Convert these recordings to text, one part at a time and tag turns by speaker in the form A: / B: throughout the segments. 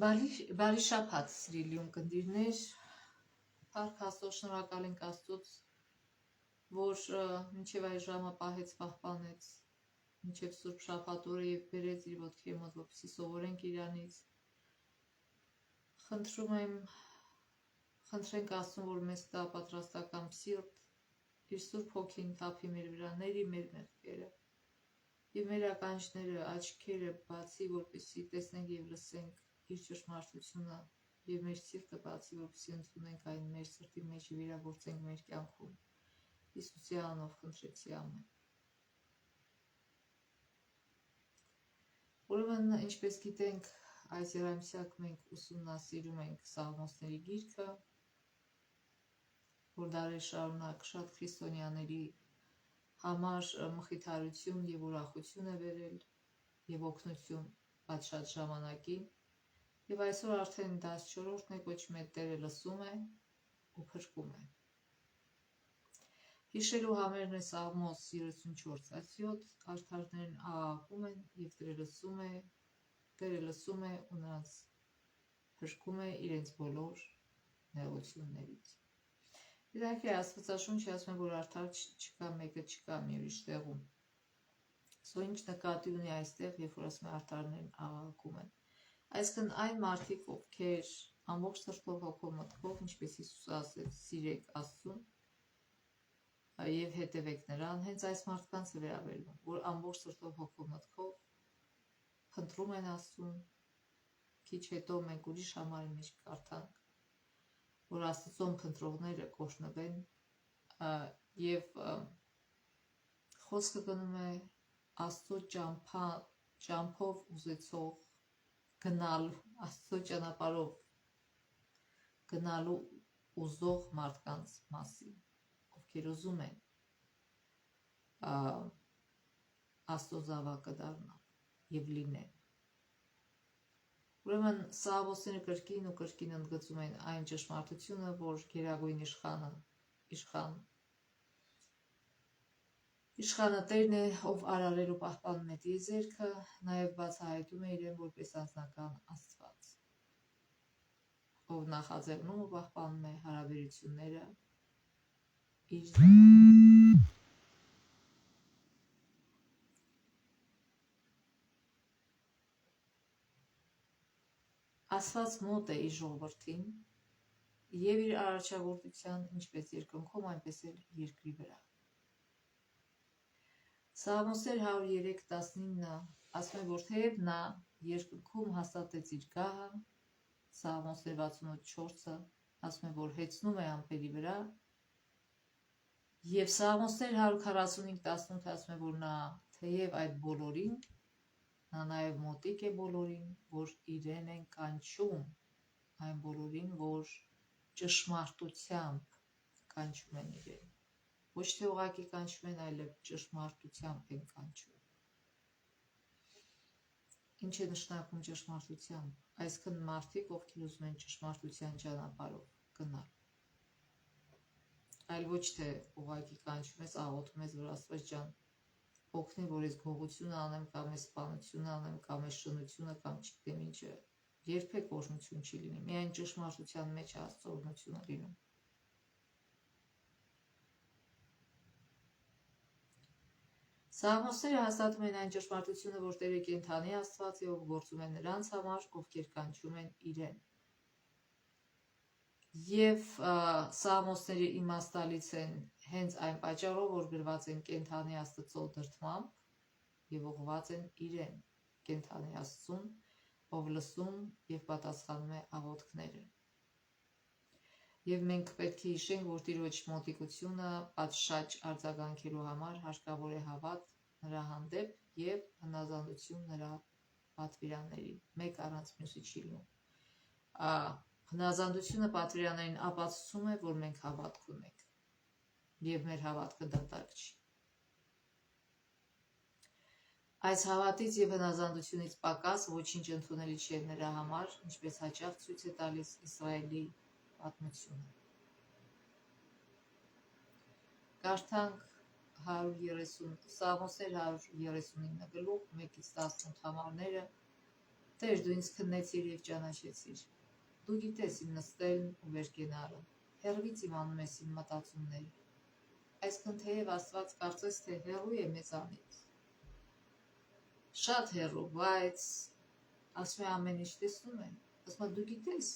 A: Բարի շաբաթ, սիրելի ունկնդիրներ, Փառք Աստծո, շնորհակալ ենք Աստծուց, որ մինչև այս ժամը պահեց, պահպանեց, մինչև Սուրբ Շաբաթ օրը եւ բերեց իր ոտքի մոտ, որպեսզի սովորենք Իրանից։ Խնդրենք Աստծուն, որ մեզ տա պատրաստական սիրտ, իր Սուրբ Հոգին թափի մեր վրա, ների մեր մեղքերը եւ մեր ականջները, աչքերը բացի, որպեսզի տեսնենք եւ լսենք իր ճշմարտությունը եւ մեր սիրտը բացի, որպեսզի ընդունենք այն մեր սրտի մեջ եւ իրագործենք մեր կյանքում։ Հիսուսի անունով խնդրեցի, ամեն։ Ուրեմն, ինչպես գիտենք, այս երամսյակ մենք ուսումնասիրում ենք Սաղմոսների գիրքը, որ դարեր շարունակ շատ քրիստոնյաների համար մխիթարություն եւ ուրախություն է բերել եւ օգնություն պատշաճ ժամանակին։ Եվ այսօր արդեն 14-ն է, կոչում է Տերը լսում է ու փրկում է։ Հիշելու համերն է Սաղմոս 34-7, արդարներն աղաղակում են եւ Տերը լսում է ու նրանց փրկում է իրենց բոլոր նեղություններից։ Իհարկե Աստվածաշունչը ասում է, որ արդար չկա, մեկը չկա մի ուրիշ տեղում։ Սո ինչ նկատի ունի այստեղ, երբ որ ասում է արդարներն աղաղակում են։ Այսինքն այն մարդիկ, ովքեր ամբողջ սրտով հոգով մտքով, ինչպես Հիսուսը ասեց, սիրեք Աստծուն եւ հետևեք նրան, հենց այս մարդկանց է վերաբերվում, որ ամբողջ սրտով հոգով մտքով փնտրում են Աստծուն։ Քիչ հետո մենք ուրիշ համարի մեջ կարդանք, որ Աստծուն փնտրողները կօրհնվեն եւ խոսքը գնում է Աստծո ճամփով ուզեցող գնալու, Աստծո ճանապարհով գնալու ուզող մարդկանց մասին, ովքեր ուզում են Աստծո զավակը դառնալ եւ լինեն։ Ուրեմն Սաղմոսները կրկին ու կրկին ընդգծում են այն ճշմարտությունը, որ գերագույն իշխանը Տերն է, ով արարել ու պահպանում է տիեզերքը, նաև բացահայտում է իրեն որպես անձնական Աստված, ով նախաձեռնում ու պահպանում է հարաբերությունները իր զավակների։ Աստված մոտ է իր ժողովրդին եւ իր արարչագործության, ինչպես երկնքում, այնպես էլ երկրի վրա։ Սաղմոսներ 103:19 ասում է, որ թեև նա երկնքում հաստատեց իր գահը, Սաղմոսներ 68:4 ասում է, որ հեծնում է ամպերի վրա, եւ Սաղմոսներ 145:18 ասում է, որ նա թեև այդ բոլորին, նա նաև մոտիկ է բոլորին, որ իրեն են կանչում, այն բոլորին, որ ճշմարտությամբ կանչում են իրեն։ Ոչ թե ուղղակի կանչում են, այլև ճշմարտությամբ են կանչում։ Ինչ է նշանակում ճշմարտությամբ։ Այսինքն մարդիկ, ովքեր ուզում են ճշմարտության ճանապարհով գնալ։ Այլ ոչ թե ուղղակի կանչում ես, աղոթում ես, որ Աստված ջան, օգնի, որ ես գողությունը անեմ, կամ ես սպանությունը անեմ, կամ ես շնությունը, կամ չգիտեմ ինչը, երբեք օրհնություն չի լինի, միայն ճշմարտության մեջ Աստծո օրհնությունը լինում։ Սաղմոսները հաստատում են այն ճշմարտությունը, որ Տերը կենդանի Աստված է, ով գործում է նրանց համար, ովքեր կանչում են իրեն։ Եվ Սաղմոսների իմաստալից են հենց այն պատճառով, որ գրված են կենդանի Աստծո դրդմամբ եւ ուղղված են իրեն, կենդանի Աստծուն, ով լսում եւ պատասխանում է աղոթքները։ Եվ մենք պետք է հիշենք, որ Տիրոջ մոտիկությունը պատշաճ արձագանքելու համար հարկավոր է հավատ նրա հանդեպ եւ հնազանդություն նրա պատվիրաններին։ Մեկ առանց մյուսի չի լինում։ Հնազանդությունը պատվիրաններին ապացուցում է, որ մենք հավատք ունենք եւ մեր հավատքը դատարկ չի։ Այս հավատից եւ հնազանդությունից պակաս ոչինչ ընդունելի չէ նրա համար, ինչպես հաճախ ցույց է տալիս Իսրայելի պատմությունը։ Կարդանք 130 Սաղմոսներ 139 գլուխ 1-18 համարները, Տեր, դու ինձ քննեցիր և ճանաչեցիր։ Դու գիտես իմ նստելն ու վեր կենալը, հեռվից իմանում ես իմ մտածումները։ Այսքան թեև Աստված կարծես թե հեռու է մեզանից, շատ հեռու, բայց ասում է ամեն ինչ տեսնում է, ասում է դու գիտես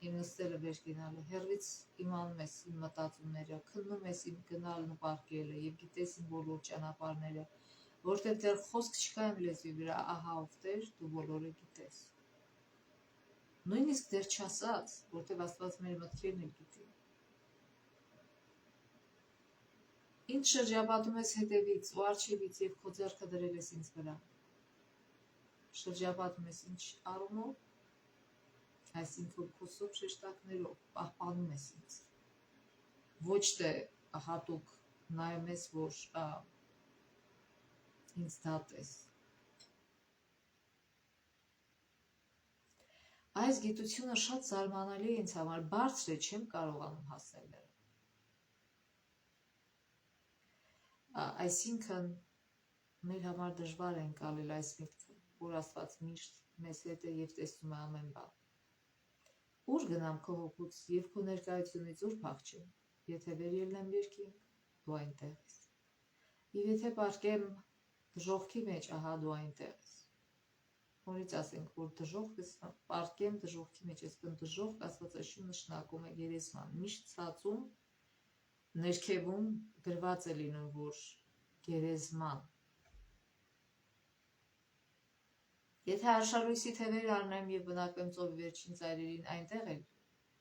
A: իմ նստելը վեր կենալը, հեռվից իմանում ես իմ մտածումները, քննում ես իմ գնալն ու պարկելը և գիտես իմ բոլոր ճանապարհները, որտեղ դեռ խոսք չկա իմ լեզվի վրա, ահա ով Տեր, դու բոլորը գիտես։ Նույնիսկ դեռ չասած, որտեղ Աստված մեր մտքերն էլ գիտի։ Ինձ շրջապատում ես հետևից ու առջևից և քո ձեռքը դրել ես ինձ վրա։ Շրջապատում ես ինչ առումով, այսինքն քո սուրբ շեշտակներով պահպանում ես ինձ։ Ոչ թե հատուկ նայում ես, որ ինձ դատես։ Այս գիտությունը շատ զարմանալի է ինձ համար, բարձր է, չեմ կարողանում հասնել դրան։ Այսինքն մեր համար դժվար է ընկալել այս միտքը, որ Աստված միշտ մեզ հետ է և տեսնում է ամեն բան։ Ուր գնամ քո հոգուց և քո ներկայությունից ուր փախչեմ, եթե վեր ելնեմ երկինք, դու այնտեղ ես։ Եվ եթե պարկեմ դժոխքի մեջ, ահա դու այնտեղ ես։ Որից ասենք, որ դժոխք պարկեմ դժոխքի մեջ, այսինքն դժոխք Աստվածաշունչը նշանակում է գերեզման, միշտ ցածում, ներքևում գրված է լինում, որ գերեզման։ Եթե արշալույսի թևեր առնեմ և բնակվեմ ծովի վերջին ծայրերին, այնտեղ էլ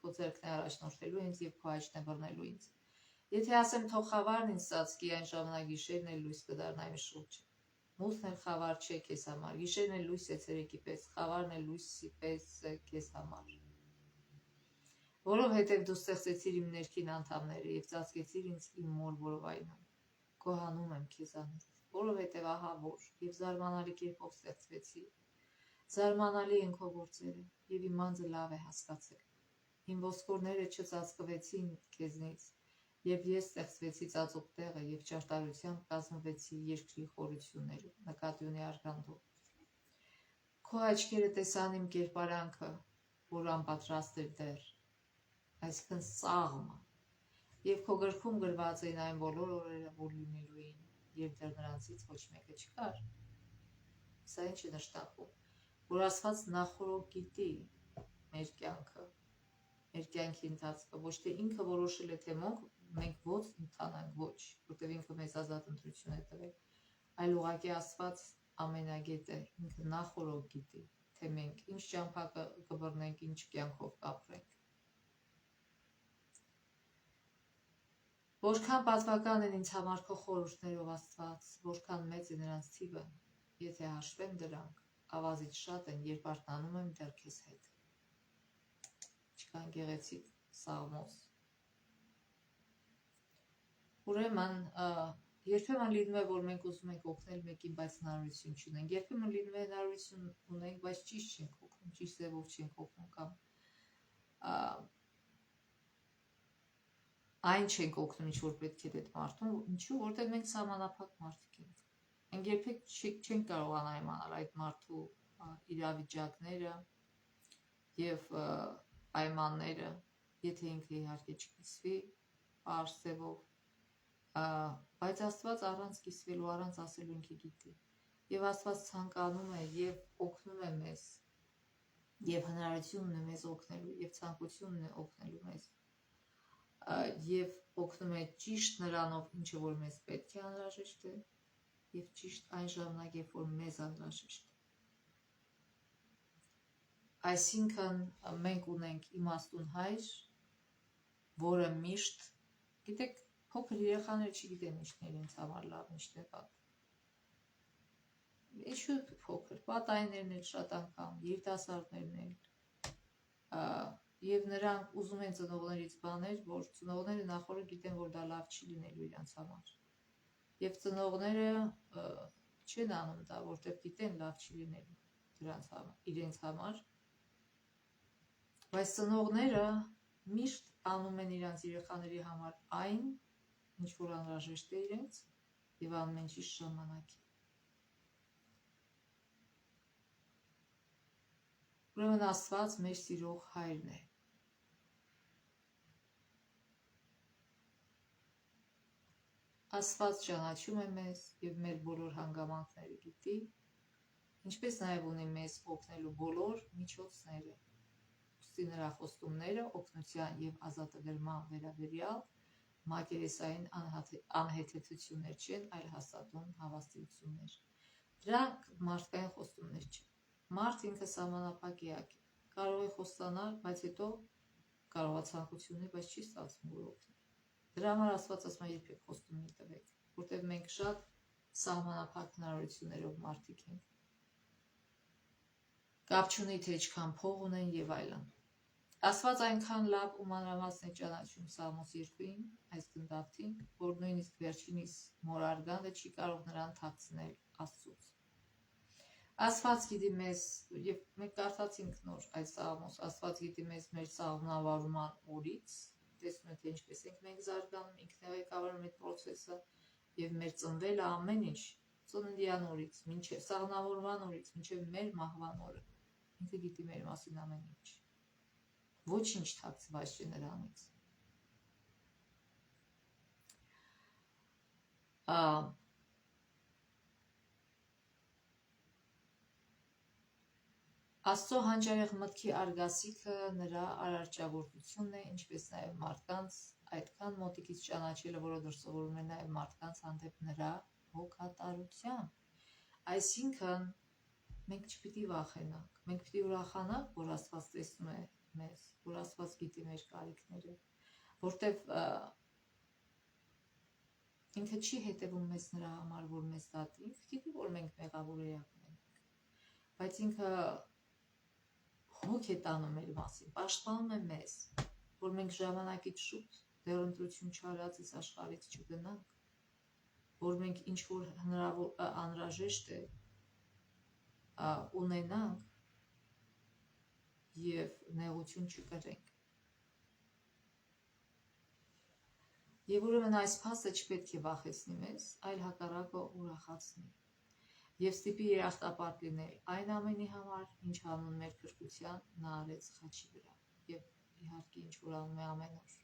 A: քո ձեռքն է առաջնորդելու ինձ և քո աչքն է բռնելու ինձ։ Եթե ասեմ թող խավարն ինձ ծածկի, այն ժամանակ գիշերն էլ լույս կդառնա իմ շուրջը։ Մութն էլ խավար չէ քեզ համար, գիշերն էլ լույս է ցերեկի պես, խավարն էլ լույսի պես է քեզ համար։ Որովհետև դու ստեղծեցիր իմ ներքին անդամները և ծածկեցիր ինձ իմ մոր որովայնում։ Գոհանում եմ քեզանից, որովհետև ահա որ և զարմանալի կերպով ստեղծվեցի։ Զարմանալի են քո գործերը, և իմ անձը լավ է հասկացել։ Իմ ոսկորները չծածկվեցին քեզնից, և ես ստեղծվեցի ծածուկ տեղը և ճարտարությամբ կազմվեցի երկրի խորություններում, նկատի ունի արգանդով։ Քո աչքերը տեսան իմ կերպարանքը, որ անպատրաստ էր դեռ, այսինքն սաղմը, և քո գրքում գրված էին այն բոլոր օրերը, որ լինելու էին, և դեռ նրանցից ոչ մեկը չկար։ Սա ինչ է նշանակում, որ Աստված նախօրոք գիտի մեր կյանքը, մեր կյանքի ընթացքը, ոչ թե ինքը որոշել է, թե մենք ոնց ընթանանք, ոչ, որտեղ ինքը մեզ ազատ ընտրություն է տվել, այլ ուղղակի Աստված ամենագետ է, ինքը նախօրոք գիտի, թե մենք ինչ ճամփա կբռնենք, ինչ կյանքով կապրենք։ Որքան պատվական են ինձ համար քո խորհուրդներով Աստված, որքան մեծ է նրանց թիվը, եթե հաշվեմ դրանք, ավազից շատ են, երբ արթնանում եմ դեռ քեզ հետ։ Չկան գեղեցիկ Սաղմոս։ Ուրեմն, երբեմն լինում է, որ մենք ուզում ենք օգնել մեկին, բայց հնարավորություն չունենք։ Երբեմն լինում է հնարավորություն ունենք, բայց ճիշտ չենք օգնում, ճիշտ ձևով չենք օգնում կամ այն չենք օգնում, ինչ որ պետք է դեպ մարդուն, ինչու, որտեղ մենք սահմանափակ մարդիկ ենք։ Մենք երբեք չենք կարողանա իմանալ այդ մարդու իրավիճակները և պայմանները, եթե ինքը իհարկե չկիսվի պարզ ձևով, բայց Աստված առանց կիսվելու, առանց ասելու ինքը գիտի։ Եվ Աստված ցանկանում է և օգնում է մեզ, և հնարավորություն ունի մեզ օգնելու, և ցանկություն ունի օգնելու մեզ, և օգնում է ճիշտ նրանով, ինչը որ մեզ պետք է անհրաժեշտ է, և ճիշտ այն ժամանակ, երբ որ մեզ անհրաժեշտ է։ Այսինքն մենք ունենք իմաստուն Հայր, որը միշտ, գիտեք, փոքր երեխաները չգիտեն ինչն է իրենց համար լավ, ինչն է վատ։ Ինչու փոքր, պատայներն էլ շատ անգամ, երիտասարդներն էլ, և նրանք ուզում են ծնողներից բաներ, որ ծնողները նախօրոք գիտեն, որ դա լավ չի լինելու իրենց համար։ Եվ ծնողները չեն անում դա, որտեղ գիտեն լավ չի լինելու իրենց համար, բայց ծնողները միշտ անում են իրենց երեխաների համար այն, ինչ որ անհրաժեշտ է իրենց, և անում են ճիշտ ժամանակին։ Ուրեմն Աստված մեր սիրող Հայրն է։ Աստված ճանաչում է մեզ եւ մեր բոլոր հանգամանքները գիտի, ինչպես նաև ունի մեզ օգնելու բոլոր միջոցները։ Ուստի նրա խոստումները օգնության եւ ազատագրման վերաբերյալ մակերեսային անհեթեթություններ չեն, այլ հաստատուն հավաստիություններ։ Դրանք մարդկային խոստումներ չեն։ Մարդ ինքը սահմանափակ էակ է։ Կարող է խոստանալ, բայց հետո կարող է ցանկություն ունի, բայց չի ստացվում որ օգնի։ Դրա համար Աստված ասում է երբեք խոստում մի տվեք, որտեղ մենք շատ սահմանափակ հնարավորություններով մարդիկ ենք։ Կապ չունի թե ինչքան փող ունեն եւ այլն։ Աստված այնքան լավ ու մանրամասն է ճանաչում Սաղմոս 2-ին, այս գնդավթին, որ նույնիսկ վերջինիս մոր արգանդը չի կարող նրան թաքցնել Աստծուց։ Աստված գիտի մեզ, եւ մենք կարդացինք նոր այս Սաղմոս, Աստված գիտի մեզ մեր սաղմնավորման օրից, տեսնում եք թե ինչպես ենք մենք զարգանում, ինքն է ղեկավարում այդ process-ը եւ մեր ծնվելը ամեն ինչ ծննդյան օրից, մինչեւ սաղմնավորման օրից, մինչեւ մեր մահվան օրը։ Ինքը գիտի մեր մասին ամեն ինչ։ Ոչինչ թաքցված չէ նրանից։ Աստծո հանճարեղ մտքի արգասիքը նրա արարչագործությունն է, ինչպես նաև մարդկանց այդքան մոտիկից ճանաչելը, որը դրսևորում է նաև մարդկանց հանդեպ նրա հոգատարությամբ։ Այսինքն մենք չպիտի վախենանք, մենք պիտի ուրախանանք, որ Աստված տեսնում է մեզ, որ Աստված գիտի մեր կարիքները, որտեվ ինքը չի հետևում մեզ նրա համար, որ մեզ դատի, ինքը գիտի, որ մենք մեղավոր էակներ ենք, բայց ինքը հոգ է տանում մեր մասին, պաշտպանում է մեզ, որ մենք ժամանակից շուտ դեռ ընտրություն չարած այս աշխարհից չգնանք, որ մենք ինչ որ հնարավոր անհրաժեշտ է ունենանք եւ նեղություն չկրենք։ Եվ ուրեմն այս փաստը չպետք է վախեցնի մեզ, այլ հակառակը ուրախացնի։ Եվ ստիպի երախտապարտ լինել այն ամենի համար, ինչ անուն մեր փրկության նա արեց խաչի վրա։ Եվ իհարկե ինչ որ անում է ամեն օր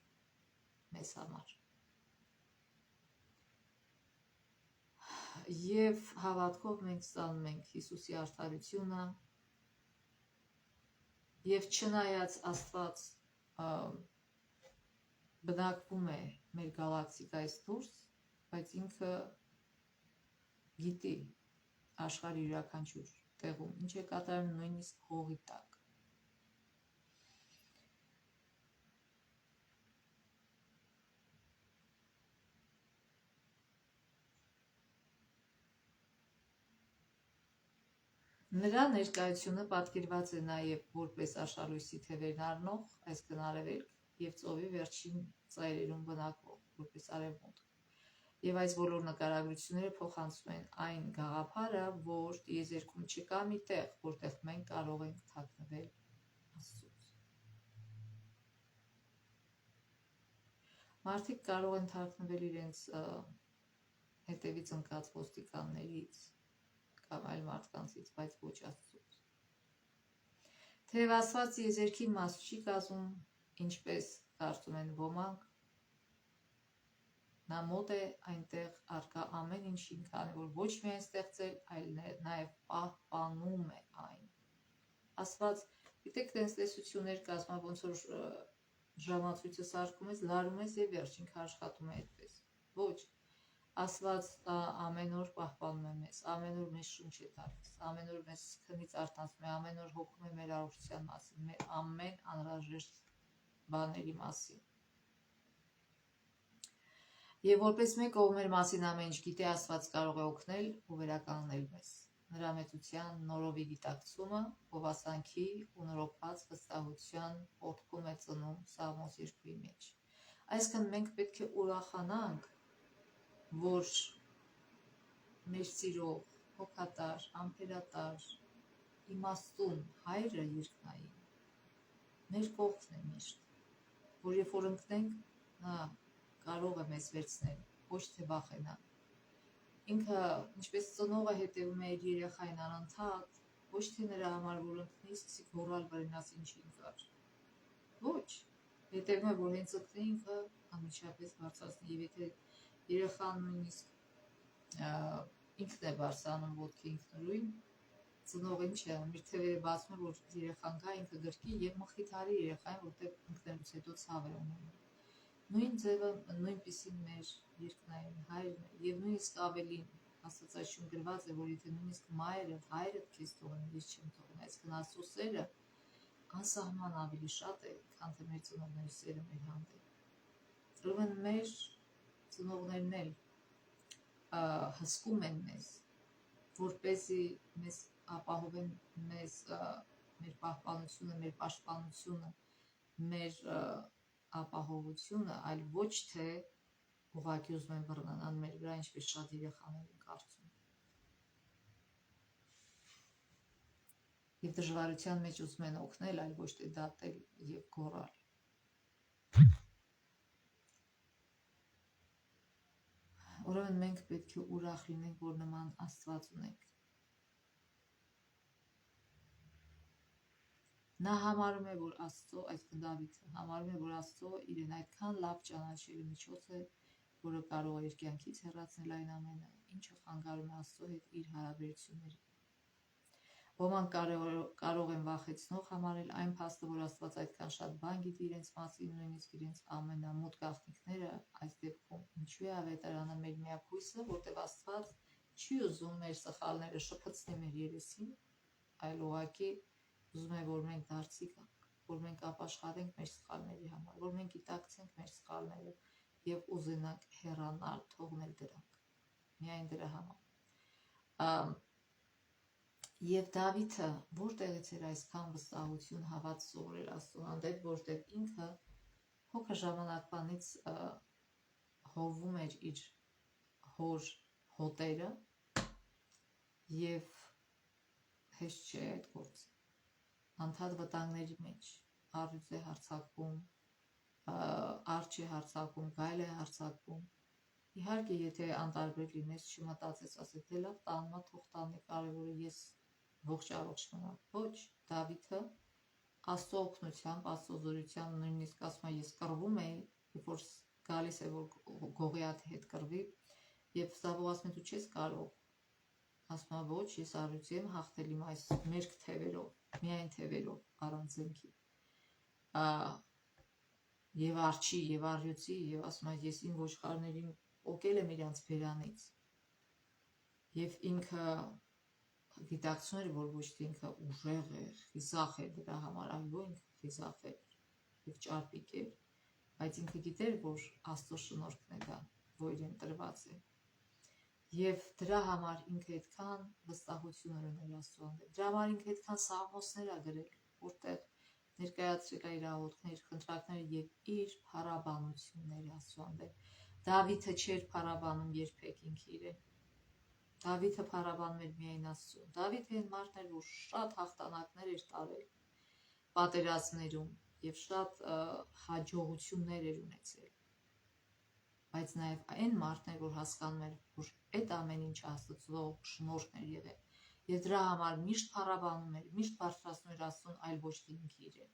A: մեզ համար։ Եվ հավատքով մենք ստանում ենք Հիսուսի արդարությունը, եւ չնայած Աստված բնակվում է մեր գալակտիկայից դուրս, բայց ինքը գիտի աշխարհի յուրաքանչյուր տեղում ինչ է կատարում նույնիսկ հողի տակ։ Նրա ներկայությունը պատկերված է նաև որպես աշխարհույսի թևերն առնող, այսինքն արևելք եւ ծովի վերջին ծայրերում բնակվող, որպես արևմուտք։ Եվ այս բոլոր նկարագրությունները փոխանցում են այն գաղափարը, որ տիեզերքում չկա մի տեղ, որտեղ մենք կարող ենք թաքնվել Աստծուց։ Մարդիկ կարող են թաքնվել իրենց հետևից ընկած ոստիկաններից կամ այլ մարդկանցից, բայց ոչ Աստծուց։ Թեև Աստված տիեզերքի մաս չի կազմում, ինչպես կարծում են ոմանք, նա մոտ է այնտեղ առկա ամեն ինչին, քանի որ ոչ միայն ստեղծել, այլ նաև պահպանում է այն։ Աստված, գիտեք, տենց տեսություններ կազմա, ոնց որ ժամացույցը սարքում ես, լարում ես եւ վերջին աշխատում է այդպես։ Ոչ, Աստված ամեն օր պահպանում է մեզ, ամեն օր մեզ շունչ է տալիս, ամեն օր մեզ քնից արթնացնում է, ամեն օր հոգում է մեր առողջության մասին, մեր ամեն անհրաժեշտ բաների մասին։ Եվ որպես մեկը, ով մեր մասին ամեն ինչ գիտի, Աստված կարող է օգնել ու վերականգնել մեզ։ Նրա մեծության նորովի գիտակցումը գովասանքի ու նորոգված վստահության օդքում է ծնում Սաղմոս 2-ի մեջ։ Այսինքն մենք պետք է ուրախանանք, որ մեր սիրող, հոգատար, ամփերատար, իմաստուն Հայրը երկնային մեր կողքն է միշտ, որ երբ որ ընկնենք, նա կարող է մեզ վերցնել, ոչ թե վախենալ։ Ինքը, ինչպես ծնողը հետևում է իր երեխային անընդհատ, ոչ թե նրա համար որ ընկնի, սկսի գոռալ վրենաս ինչին կար։ Ոչ, հետևում է որ հենց ընկնի ինքը անմիջապես բարձրացնի, եւ եթե երեխան նույնիսկ ինքն է բարձրանում ոտքի ինքնուրույն, ծնողին չէ, իր թևերը բացում է, որ երեխան գա ինքը գրկի եւ մխիթարի երեխային, որտեղ ընկնելուց հետո ցավ է ունենում։ Նույն ձևը նույնպիսին մեր երկնային հայրն է եւ նույնիսկ ավելին Աստվածաշուն գրված է, որ եթե նույնիսկ մայրը, հայրը քեզ թողնի, ես չեմ թողնի, այսինքն Աստծո սերը անսահման ավելի շատ է, քան թե մեր ծնողների սերը մեր հանդեպ։ Ուրեմն մեր ծնողներն էլ հսկում են մեզ, որպեսզի մեզ ապահովեն մեր պահպանությունը, մեր պաշտպանությունը, մեր ապահովությունը, այլ ոչ թե ուղղակի ուզում են բռնանալ մեր վրա, ինչպես շատ երեխաներ են կարծում։ Եվ դժվարության մեջ ուզում են օգնել, այլ ոչ թե դատել եւ գոռալ։ Ուրեմն մենք պետք է ուրախ լինենք, որ նման Աստված ունենք։ Նա համարում է, որ Աստծո, այսինքն Դավիթը համարում է, որ Աստծո իրեն այդքան լավ ճանաչելու միջոց է, որը կարող է իր կյանքից հեռացնել այն ամենը, ինչը խանգարում է Աստծո հետ իր հարաբերություններին։ Ոմանք կարող են վախեցնող համարել այն փաստը, որ Աստված այդքան շատ բան գիտի իրենց մասին, նույնիսկ իրենց ամենամոտ գաղտնիքները, այս դեպքում ինչու է ավետարանը մեր միակ հույսը, որտեղ Աստված չի ուզում մեր սխալները շփոթի մեր երեսին, այլ ուղղակի ուզում է, որ մենք դարձի գանք, որ մենք ապաշխարենք մեր սխալների համար, որ մենք գիտակցենք մեր սխալները եւ ուզենանք հեռանալ, թողնել դրանք, միայն դրա համար։ Եվ Դավիթը որտեղից էր այսքան վստահություն հավատ սովորել Աստծո հանդեպ, որտեղ ինքը փոքր ժամանակվանից հովվում էր իր հոր հոտերը եւ հեշտ չէ այդ գործը։ Անդադ վտանգների մեջ առյուծ է հարձակվում, արջ է հարձակվում, գայլ է հարձակվում։ Իհարկե, եթե անտարբեր լինես, չմտածես, ասես դե լավ, տանմա թող տանի, կարևորը ես ողջ առողջ մնամ։ Ոչ, Դավիթը Աստծո օգնությամբ, Աստծո զորությամբ, նույնիսկ ասում է, ես կռվում էի, երբ որ գալիս է որ Գողիաթի հետ կռվի, եւ Սավոն ասում է դու չես կարող, ասում է ոչ, ես առյուծի եմ հաղթել իմ այս մերկ թևերով, միայն թևերով, առանց զենքի։ Եվ արջի, եւ առյուծի, եւ ասում է ես իմ ոչխարներին օկել եմ իրանց բերանից։ Եվ ինքը գիտակցում էր, որ ոչ թե ինքը ուժեղ է, խիզախ է դրա համար, այլ որ ինքը խիզախ է եւ ճարպիկ է, բայց ինքը գիտեր, որ Աստծո շնորհքն է դա, որ իրեն տրված է։ Եվ դրա համար ինքը այդքան վստահություն ուներ Աստծո հանդեպ։ Դրա համար ինքը այդքան սաղմոսներ ա գրել, որտեղ ներկայացրել է իր աղոթքները, խնդրանքները եւ իր փառաբանությունները Աստծո հանդեպ։ Դավիթը չէր փառաբանում երբեք ինքը իրեն։ Դավիթը փառաբանում էր միայն Աստծուն։ Դավիթը այն մարդն էր, որ շատ հաղթանակներ էր տարել պատերազմներում եւ շատ հաջողություններ էր ունեցել։ Բայց նաեւ այն մարդն էր, որ հասկանում էր, որ այդ ամեն ինչը Աստծո շնորհքն էր եղել։ Եվ դրա համար միշտ փառաբանում էր, միշտ բարձրացնում էր Աստծուն, այլ ոչ թե ինքը իրեն։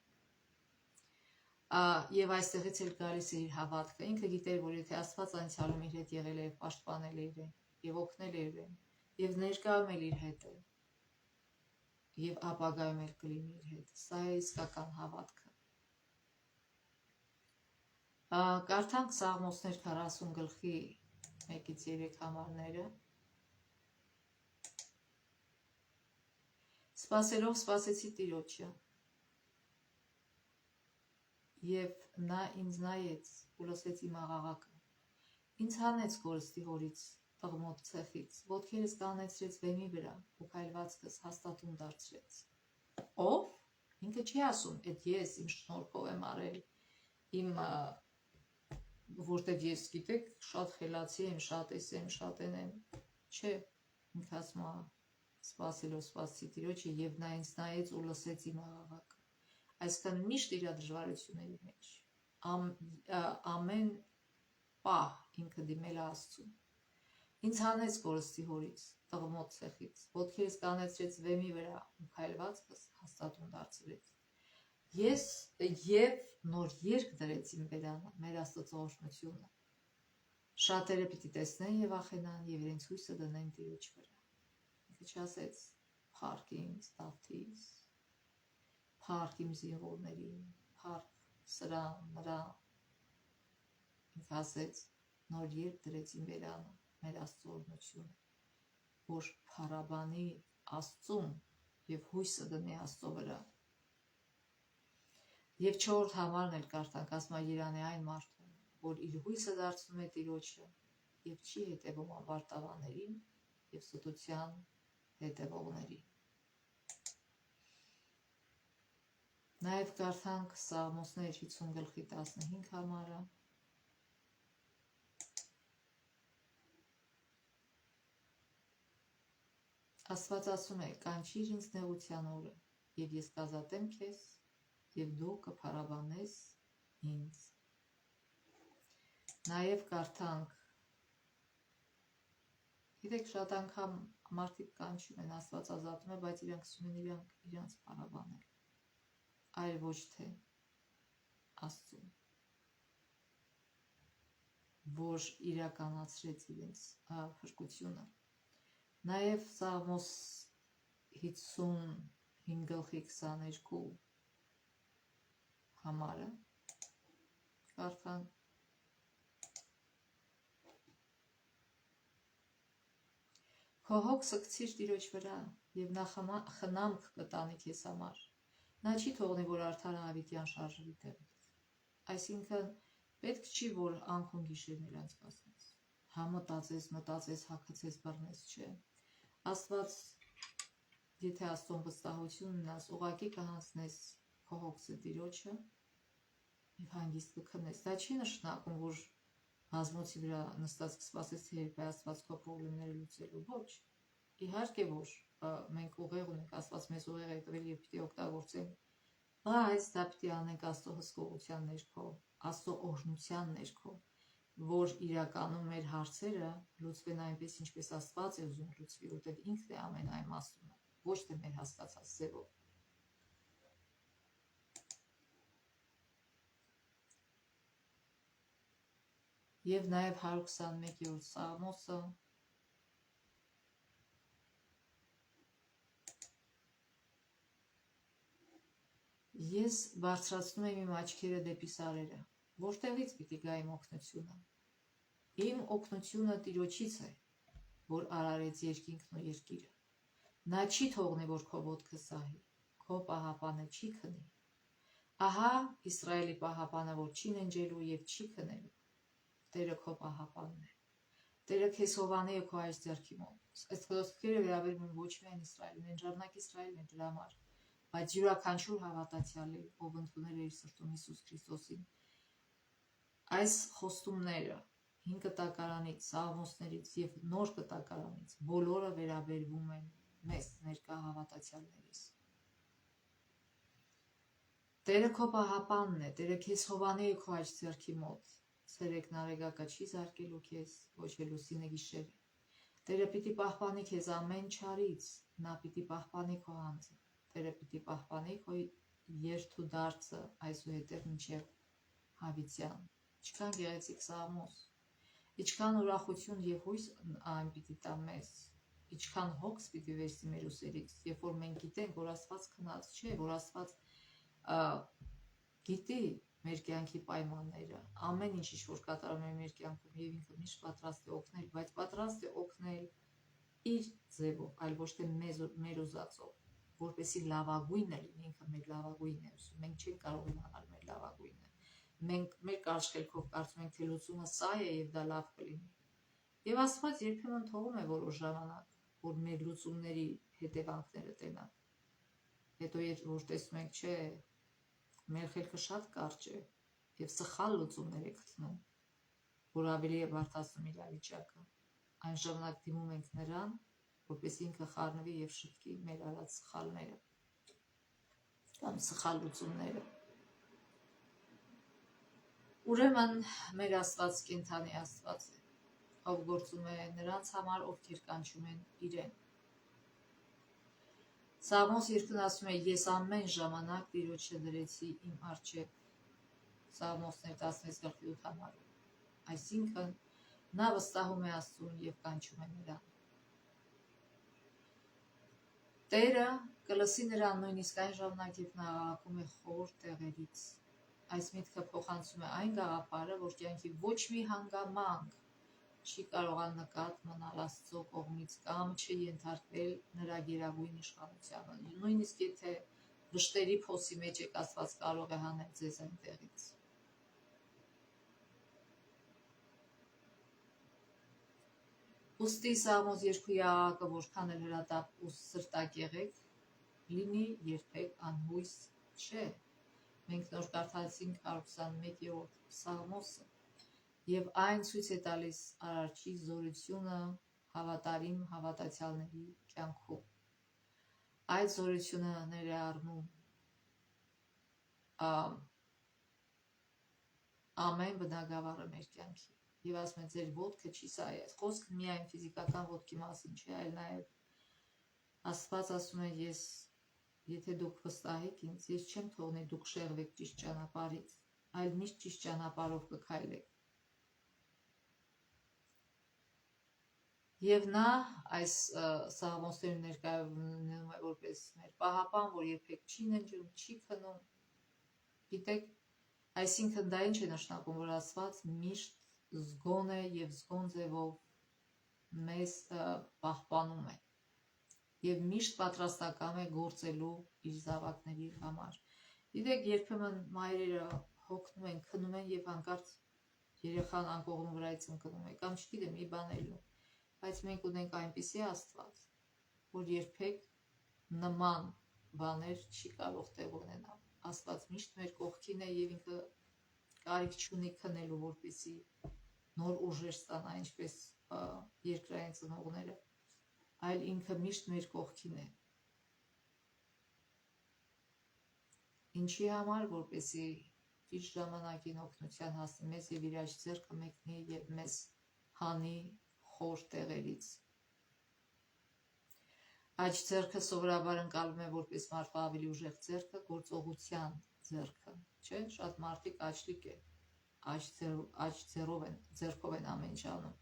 A: Եվ այստեղից էլ գալիս է իր հավատքը։ Ինքը գիտեր, որ եթե Աստված անցյալում իր հետ եղել է եւ պաշտպանել է իրեն, եւ օգնել է իրեն, եւ ներկայում էլ իր հետ է, եւ ապագայում էլ կլինի իր հետ։ Սա է իսկական հավատքը։ Կարդանք Սաղմոսներ 40 գլխի 1-ից 3 համարները։ Սպասելով սպասեցի Տիրոջը, եւ նա ինձ նայեց ու լսեց իմ աղաղակը։ Ինձ հանեց կորստի հորից, տղմոտ ցեխից, ոտքերս կանեցրեց վեմի վրա ու քայլվածքս հաստատուն դարձրեց։ Ով? Ինքը չի ասում, այդ ես իմ շնորհքով եմ արել, իմ որտեղ ես գիտեք, շատ խելացի եմ, շատ եմ, շատ եմ։ Չէ, ինքը ասում է սպասելով սպասեցի Տիրոջը եւ նա ինձ նայեց ու լսեց իմ աղաղակը։ Այսքան միշտ իր դժվարությունների մեջ ամեն պահ ինքը դիմել է Աստծուն։ Ինձ հանեց կորստի հորից, աղմոտ ցեխից, ոտքերս կանեցրեց վեմի վրա ու քայլվածքս հաստատուն դարձրեց։ Ես եւ նոր երկ դրեց իմ բերանը, մեր Աստծո օրհնությունը։ Շատերը պիտի տեսնեն եւ ախենան եւ իրենց հույսը դնեն Տիրոջ վրա։ Ինքը չասեց փառք ինձ Դավթիս, փառք իմ զինվորներին, փառք սրան, նրան։ Ինքը ասեց նոր երկ դրեց իմ բերանը, մեր Աստծո օրհնությունը, որ փառաբանի Աստծուն եւ հույսը դնի Աստծո վրա։ Եվ 4 համարն էլ կարդանք, ասում է երանի այն մարդուն, որ իր հույսը դարձնում է Տիրոջը եւ չի հետևում ավարտավաներին եւ ստության հետևողներին։ Նաեւ կարդանք Սաղմոսներ 50:15 համարը։ Աստված ասում է. «Կանչիր ինձ նեղության օրը, եւ ես կազատեմ քեզ, եւ դու կփառաբանես ինձ»։ Նաեւ կարդանք, գիտեք, շատ անգամ մարդիկ կանչում են, Աստված ազատում է, բայց իրանք ասում են իրանց փառաբանել, այլ ոչ թե Աստծուն, որ իրականացրեց իրենց փրկությունը։ Նաև Սաղմոս 55:22 համարը կարդանք. Քո հոգսը գցիր Տիրոջ վրա եւ նա խնամք կտանի քեզ համար։ Նա չի թողնի, որ արդարը հավիտյան շարժվի տեղից։ Այսինքն պետք չի, որ անքուն գիշերն իրանց կասնես։ Հա մտածես, հագեցես, բռնես, չէ։ Աստված, եթե Աստծուն վստահություն ունես, ուղղակի կհանձնես քո հոգսը Տիրոջը եւ հանգիստ կքնես։ Դա չի նշանակում, որ բազմոցի վրա նստած կսպասես, թե երբ է Աստված քո խնդիրները լուծելու, ոչ։ Իհարկե որ մենք ուղեղ ունենք, Աստված մեզ ուղեղ է տվել եւ պիտի օգտագործենք, բայց դա պիտի անենք Աստծո հսկողության ներքո, Աստծո օրհնության ներքո, որ իրականում մեր հարցերը լուծվեն այնպես, ինչպես Աստված է ուզում լուծվի, որտեղ ինքն է ամենայն մասումը, ոչ թե մեր հասկացած ձևով։ Եվ նաև 121-րդ Սաղմոսը Ես բարձրացնում եմ իմ աչքերը դեպի սարերը, որտեղից պիտի գա իմ օգնությունը։ Իմ օգնությունը Տիրոջից է, որ արարեց երկինքն ու երկիրը։ Նա չի թողնի, որ քո ոտքը սահի, քո պահապանը չի քնի։ Ահա Իսրայելի պահապանը, որ չի ննջելու եւ չի քնելու։ Տերը քո պահապանն է։ Տերը քեզ հովանի է քո այս ձեռքի մոտ։ Այս խոսքերը վերաբերում են ոչ միայն Իսրայելին, այն ժամանակ Իսրայելն է դրա համար, բայց յուրաքանչյուր հավատացյալի, ով ընդունել է իր սրտում Հիսուս Քրիստոսին, այս խոստումները հին կտակարանից, Սաղմոսներից եւ նոր կտակարանից բոլորը վերաբերվում են մեզ ներկա հավատացյալներիս։ Տերը քո պահապանն է, Տերը քեզ հովանի է քո այս ձեռքի մոտ։ Ցերեկն արեգակը չի զարկելու քեզ, ոչ էլ լուսինը գիշերը։ Տերը պիտի պահպանի քեզ ամեն չարից, նա պիտի պահպանի քո անձը, Տերը պիտի պահպանի քո երթու դարձը այսուհետև մինչև հավիտյան։ Ինչքան գեղեցիկ Սաղմոս, ինչքան ուրախություն եւ հույս այն պիտի տա մեզ, ինչքան հոգս պիտի վերցի մեր ուսերից, երբ որ մենք գիտենք, որ Աստված քնած չէ, որ Աստված գիտի մեր կյանքի պայմանները, ամեն ինչ որ կատարում է մեր կյանքում եւ ինքը միշտ պատրաստ է օգնել, բայց պատրաստ է օգնել իր ձևով, այլ ոչ թե մեր ուզածով, որպեսզի լավագույնը լինի, ինքը մեր լավագույնն է ուզում, մենք չենք կարող իմանալ մեր լավագույնը, մենք մեր կարծիքով կարծում ենք, թե լուծումը սա է եւ դա լավ կլինի, եւ Աստված երբեմն թողում է որոշ ժամանակ, որ մեր լուծումների հետևանքները տենանք, հետո երբ որ տեսնում ենք, չէ, մեր խելքը շատ կարճ է եւ սխալ լուծումներ է գտնում, որ ավելի է բարդացնում իրավիճակը, այն ժամանակ դիմում ենք նրան, որպես ինքը խառնվի եւ շտկի մեր արած սխալները կամ սխալ լուծումները։ Ուրեմն մեր Աստված կենդանի Աստված է, ով գործում է նրանց համար, ովքեր կանչում են իրեն։ Սաղմոս երկն ասում է, ես ամեն ժամանակ Տիրոջը դրեցի իմ առջև, Սաղմոսներ 16:8 համարում, այսինքն նա վստահում է Աստծուն և կանչում է նրան։ Տերը կլսի նրան նույնիսկ այն ժամանակ, երբ նա աղաղակում է խոր տեղերից։ Այս միտքը փոխանցում է այն գաղափարը, որ կյանքի ոչ մի հանգամանք չի կարողան նկատ մնալ Աստծո կողմից կամ չենթարկվել նրա գերագույն իշխանությանը, նույնիսկ եթե վշտերի փոսի մեջ եք, Աստված կարող է հանել ձեզ այնտեղից։ Ուստի Սաղմոս 2-ի աղաղակը որքան էլ հրատապ ու սրտակեղեկ լինի, երբեք անհույս չէ։ Մենք նոր կարդացինք 121-րդ Սաղմոսը, և այն ցույց է տալիս Արարչի զորությունը հավատարիմ հավատացյալների կյանքում։ Այդ զորությունը ներառնում ամեն բնագավառը մեր կյանքի։ Եվ ասում է, ձեր ոտքը չի սայել։ Խոսքը միայն ֆիզիկական ոտքի մասին չէ, այլ նաև Աստված ասում է, եթե դուք վստահեք ինձ, ես չեմ թողնի դուք շեղվեք ճիշտ ճանապարհից, այլ միշտ ճիշտ ճանապարհով կքայլեք։ Եվ նա այս սաղմոսներում ներկայանում է որպես մեր պահապան, որ երբեք չի ննջում, չի քնում։ Գիտեք, այսինքն դա ինչ է նշանակում, որ Աստված միշտ զգոն է և զգոն ձևով մեզ պահպանում է և միշտ պատրաստական է գործելու իր զավակների համար։ Գիտեք, երբեմն մայրերը հոգնում են, քնում են և հանկարծ երեխան անկողնու վրայից ընկնում է, կամ չգիտեմ, մի բան է լինում, բայց մենք ունենք այնպիսի Աստված, որ երբեք նման բաներ չի կարող տեղ ունենալ։ Աստված միշտ մեր կողքին է և ինքը կարիք չունի քնելու, որպեսզի նոր ուժեր ստանա, ինչպես երկրային ծնողները, այլ ինքը միշտ մեր կողքին է։ Ինչի համար, որպեսզի ճիշտ ժամանակին օգնության հասնի մեզ և իր աջ ձեռքը մեկնի և մեզ հանի խոր տեղերից։ Աջ ձեռքը սովորաբար ընկալվում է որպես մարդու ավելի ուժեղ ձեռքը, գործողության ձեռքը, չէ՞, շատ մարդիկ աչլիկ է, աջ ձեռքով են ամեն ինչ անում։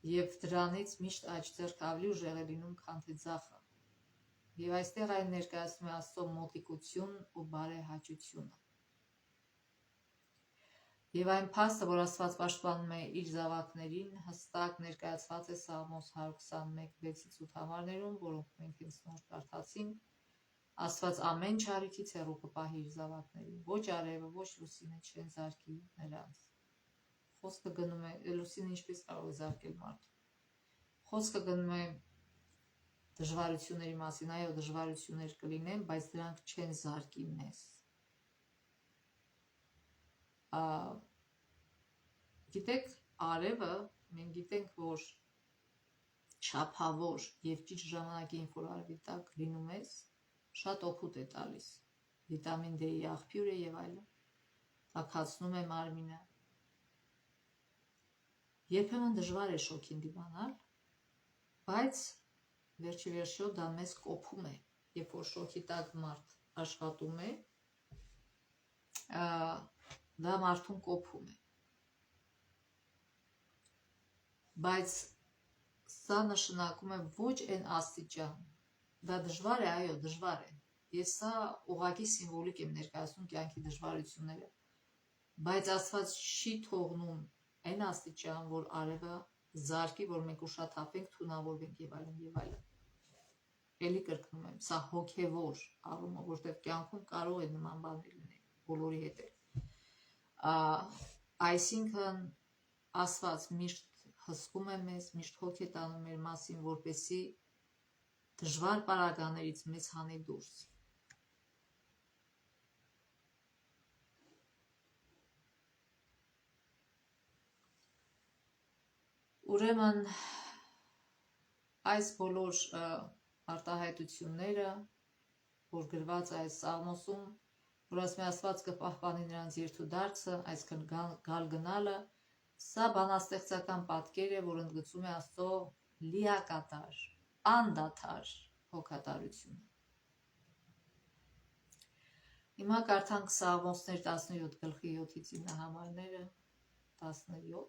A: Եվ դրանից միշտ աջ ձեռքը ավելի ուժեղ է լինում, քան թե ձախը։ Եվ այստեղ այն ներկայացնում է Աստծո մոտիկություն ու բարեհաճությունը։ Եվ այն փաստը, որ Աստված պաշտպանում է իր զավակներին, հստակ ներկայացված է Սաղմոս 121:6-8 համարներում, որոնք մենք հենց նոր կարդացինք։ Աստված ամեն չարիքից հեռու կպահի իր զավակներին, ոչ արևը, ոչ լուսինը չեն զարկի նրանց։ Խոսքը գնում է, լուսինը ինչպես կարող է զարկել մարդուն։ Խոսքը գնում է դժվարությունների մասին, այո, դժվարություններ կլինեն, բայց դրանք չեն զարկի մեզ։ Գիտեք, արևը, մենք գիտենք, որ չափավոր և ճիշտ ժամանակին, որ արևի տակ լինում ես, շատ օգուտ է տալիս, վիտամին D-ի աղբյուր է և այլն, տաքացնում է մարմինը։ Երբեմն դժվար է շոգին դիմանալ, բայց վերջի վերջո դա մեզ կոփում է, երբ որ շոգի տակ մարդ աշխատում է, դա մարդուն կոփում է։ Բայց սա նշանակում է ոչ այն աստիճան, դա դժվար է, այո, դժվար է։ Ես սա ուղղակի սիմվոլիկ եմ ներկայացնում կյանքի դժվարությունները, բայց Աստված չի թողնում այն աստիճան, որ արևը զարկի, որ մենք ուշաթափենք, թունավորվենք եւ այլն եւ այլն։ Էլի կրկնում եմ, սա հոգևոր առումով, որտեղ կյանքում կարող է նման բաներ լինել բոլորի հետ։ Այսինքն Աստված միշտ հսկում է մեզ, միշտ հոգ է տանում մեր մասին, որպեսզի դժվար պարագաներից մեզ հանի դուրս։ Ուրեմն այս բոլոր արտահայտությունները, որ գրված է այս Սաղմոսում, որ ասում է Աստված կպահպանի նրանց երթուդարձը, այսինքն գալ գնալը, Սա բանաստեղծական պատկեր է, որ ընդգծում է Աստծո լիակատար, անդադար հոգատարությունը։ Հիմա կարդանք Սաղմոսներ 17 գլխի 7-ից 9 համարները, 17,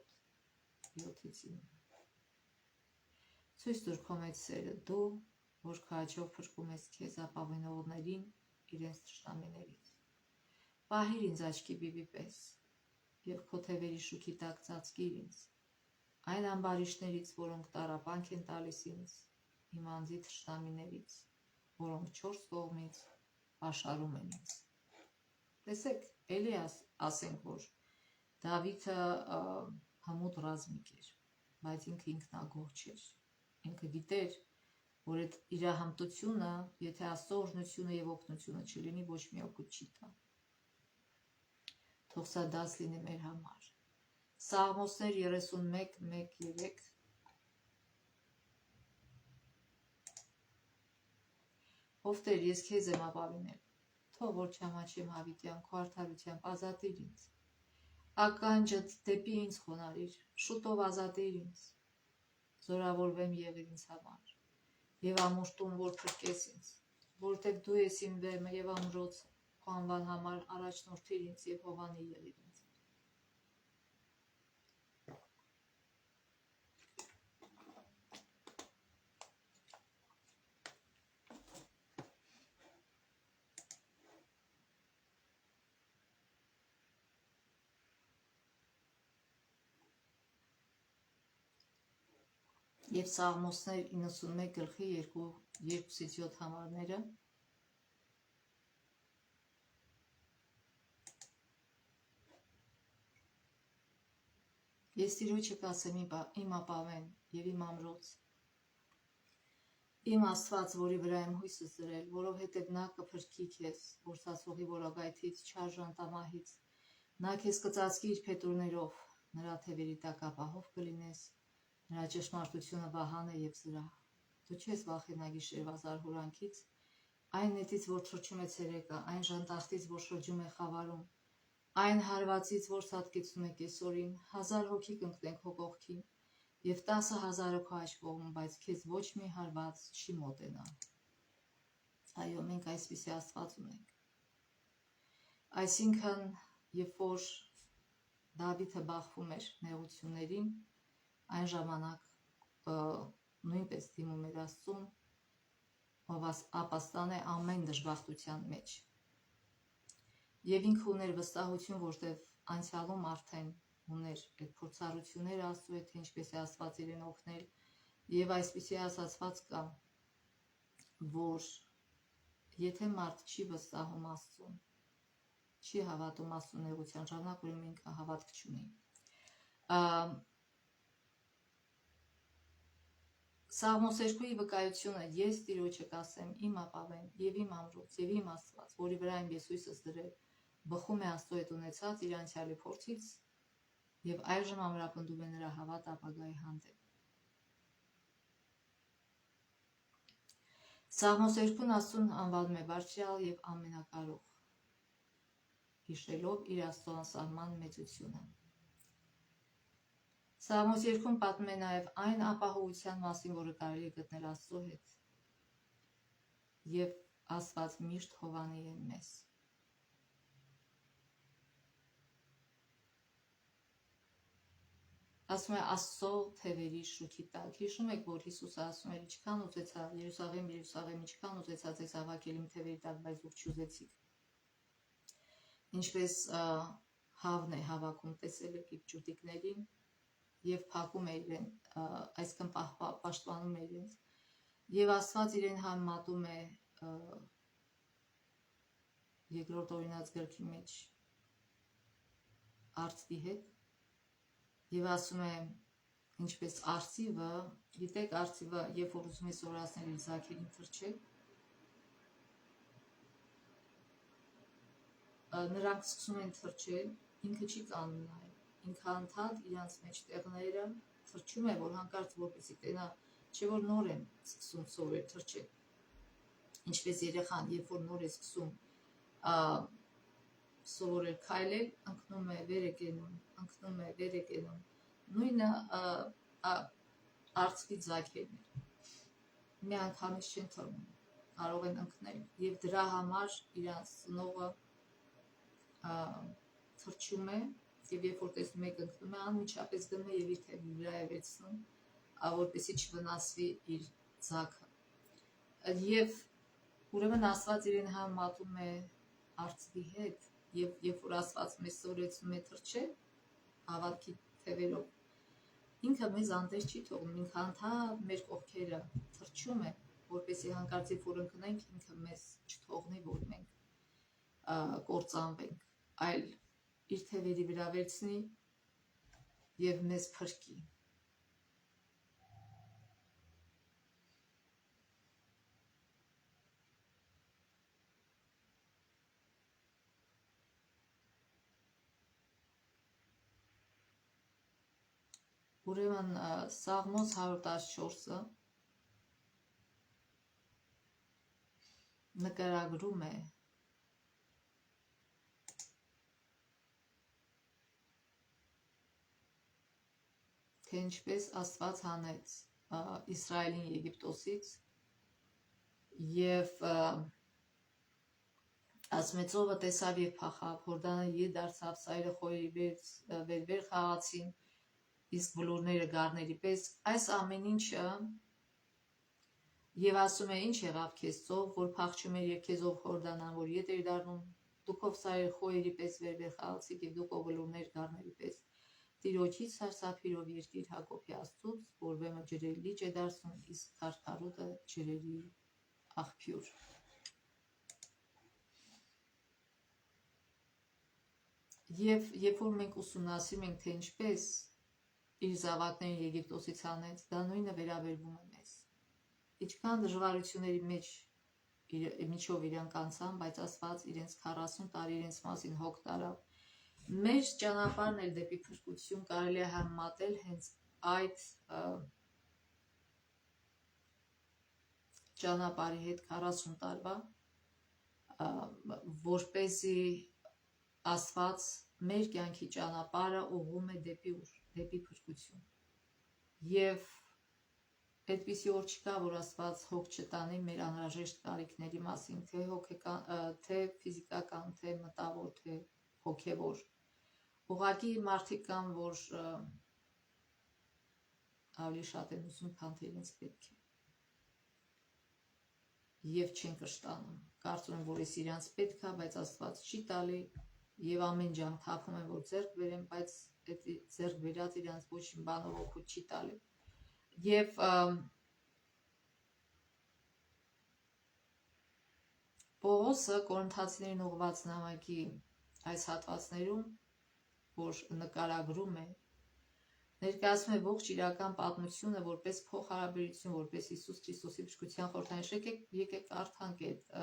A: 7-ից 9։ Ցույց տուր քո մեծ սերը դու, որ քո աչքով փրկում ես քեզ ապավինողներին իրենց թշնամիներից։ Պահիր ինձ աչքի բիբի պես, և քո թևերի շուքի տակ ծածկիր ինձ, այն ամբարիշներից, որոնք տառապանք են տալիս ինձ, իմ անձի թշնամիներից, որոնք չորս կողմից պաշարում են ինձ։ Տեսեք, էլի ասենք, որ Դավիթը հմուտ ռազմիկ էր, բայց ինքը ինքնագոհ չէր։ Ինքը գիտեր, որ այդ իր հմտությունը, եթե Աստծո օրհնությունը եւ օգնությունը չլինի, ոչ մի օգուտ չի տա։ Թող սա դաս լինի մեր համար։ Սաղմոսներ 31:1-3 Ով Տեր, ես քեզ եմ ապավինել, թող որ չամաչեմ հավիտյան, քո արդարությամբ ազատիր ինձ։ Ականջդ դեպի ինձ խոնարհիր, շուտով ազատիր ինձ, զորավորվեմ եղիր ինձ համար, եւ ամուշտում որ փրկես ինձ, որտեղ դու ես իմ բեմը եւ ամրոցը, քո անվան համար առաջնորդիր ինձ եւ հովանի եղիր ինձ։ Եվ Սաղմոսներ 91 գլխի 2-ից 7 համարները Ես Տիրոջը կասեմ իմ ապավեն եւ իմ ամրոց, իմ Աստված, որի վրա եմ հույսս դրել, որովհետեւ նա կփրկի քեզ որսացողի որագայթից, չարժան տամահից, նա քեզ կծածկի իր փետուրներով, նրա թևերի տակ ապահով կլինես, նրա ճշմարտությունը վահան է եւ զրահ։ Դու չես վախենա գիշերվա զարհուրանքից, այն նետից, որ թռչում է ցերեկը, այն ժանտախտից, որ շրջում է խավարում, այն հարվածից, որ սատկեցնում է կեսօրին, 1000 հոգի կընկնեն քո կողքին եւ 10,000-ը քո աջ կողմում, բայց քեզ ոչ մի հարված չի մոտենա։ Այո, մենք այսպիսի Աստված ունենք։ Այսինքն, երբ որ Դավիթը բախվում էր նեղություններին, այն ժամանակ նույնպես դիմում էր Աստծուն, ով ապաստան է ամեն դժբախտության մեջ։ Եվ ինքը ուներ վստահություն, որտեղ անցյալում արդեն ուներ այդ փորձառությունները Աստծո հետ, ինչպես է Աստված իրեն օգնել, եւ այսպիսի ասացված կա, որ եթե մարդ չի վստահում Աստծուն, չի հավատում Աստծո նեղության ժամանակ, ուրեմն ինքը հավատք չունի։ Սաղմոս 2-ի վկայությունը ես Տիրոջը կասեմ իմ ապավեն եւ իմ ամրոց եւ իմ Աստված, որի վրա եմ ես հույսս դրել, բխում է Աստծո հետ ունեցած իր անցյալի փորձից եւ այժմ ամրապնդում է նրա հավատը ապագայի հանդեպ։ Սաղմոս 2-ն Աստծուն անվանում է Բարձրյալ եւ ամենակարող, հիշելով իր Աստծո անսահման մեծությունը։ Սաղմոս 2-ն պատմում է նաև այն ապահովության մասին, որը կարելի է գտնել Աստծո հետ, եւ Աստված միշտ հովանի է մեզ։ Ասում է Աստծո թևերի շուքի տակ։ Հիշում եք, որ Հիսուսը ասում էր, ինչքան ուզեցա, Երուսաղեմ, ինչքան ուզեցա ձեզ հավաքել իմ թևերի տակ, բայց դուք չուզեցիք։ Ինչպես հավն է հավաքում, տեսել եք իր ճուտիկներին եւ փակում է իրեն, այսքան պաշտպանում է իրենց, եւ Աստված իրեն համատում է երկրորդ օրինաց գրքի մեջ արծվի հետ եւ ասում է, ինչպես արծիվը, գիտեք արծիվը, երբ որ ուզում է սորացնել իր զաքերին թռչել, նրանք սկսում են թռչել, ինքը չի կանում նայել, ինքը անդադ իրանց մեջ տեղները թռչում է, որ հանկարծ որպեսի տենա, չէ որ նոր են սկսում սովորել թռչել, ինչպես երեխան, երբ որ նոր է սկսում սովորել քայլել, ընկնում է, վեր է կենում, ընկնում է, վեր է կենում, նույնը արծվի ձագերներ մի անգամից չեն թռնում, կարող են ընկնել եւ դրա համար իրանց ծնողը թրջում է եւ երբ որ տեսնում եք ընկնում է անմիջապես դնում է եւ իր թևի վրա է վերցնում, որպեսզի չվնասվի իր ձագը եւ ուրեմն Աստված իրեն համատում է արծվի հետ եւ երբ որ Աստված մեզ սովորեցնում է թրջել հավատքի թևերով ինքը մեզ անտեր չի թողնում, ինքը անդադ մեր կողքերը թրջում է, որպեսզի հանկարծ երբ որ ընկնենք ինքը մեզ չթողնի, որ մենք կործանվենք, այլ իր թևերի վրա վերցնի եւ մեզ փրկի։ Ուրեմն Սաղմոս 114-ը նկարագրում է թե ինչպես Աստված հանեց Իսրայելին Եգիպտոսից եւ ասմեցովը տեսավ եւ փախավ, Հորդանը ետ դարձավ, սայրը խորերի վեր խաղացին, իսկ բլուրները գառների պես, այս ամեն ինչը եւ ասում է ինչ եղավ քեզ ծով, որ փախչում էր եւ քեզով Հորդանան, որ ետ էր դառնում, դուքով սայրը խորերի պես վեր խաղացիք եւ դուք բլուրներ գառների պես, Տիրոջից սարսափիրով երկիր Հակոբի Աստծուց, որ վեմը ջրերի լիճ է դարձնում, իսկ քարքարոտը ջրերի աղբյուր։ Եվ երբ որ մենք ուսումնասիրում ենք, թե ինչպես իր զավակներին Եգիպտոսից հանեց, դա նույնը վերաբերվում է մեզ։ Ինչքան դժվարությունների միջով իրանք անցան, բայց Աստված իրենց 40 տարի իրենց մասին հոգ տարավ։ Մեր ճանապարհն էլ դեպի փրկություն կարելի է համեմատել հենց այդ ճանապարհի հետ 40 տարվա, որպեսզի Աստված մեր կյանքի ճանապարհը ուղղում է դեպի փրկություն։ Եվ այդպիսի օր չկա, որ Աստված հոգ չտանի մեր անհրաժեշտ կարիքների մասին, թե հոգեկան, թե ֆիզիկական, թե մտավոր, թե հոգևոր։ Ուղղակի մարդիկ կան, որ ավելի շատ են ուզում, քան թե իրենց պետք է։ Եվ չեն կշտանում, կարծում են, որ ես իրանց պետք է, բայց Աստված չի տալի եւ ամեն ժամ թափում են, որ ձեռք բերեն, բայց այդ ձեռք բերած իրանց ոչ մի բանով օգուտ չի տալի։ Եվ Պողոսը Կորինթացիներին ուղղված նամակի այս հատվածներում, որ նկարագրում է, ներկայացնում է ողջ իրական պատմությունը որպես փոխհարաբերություն, որպես Հիսուս Քրիստոսի փրկության խորհրդանիշ։ Եկեք կարդանք այդ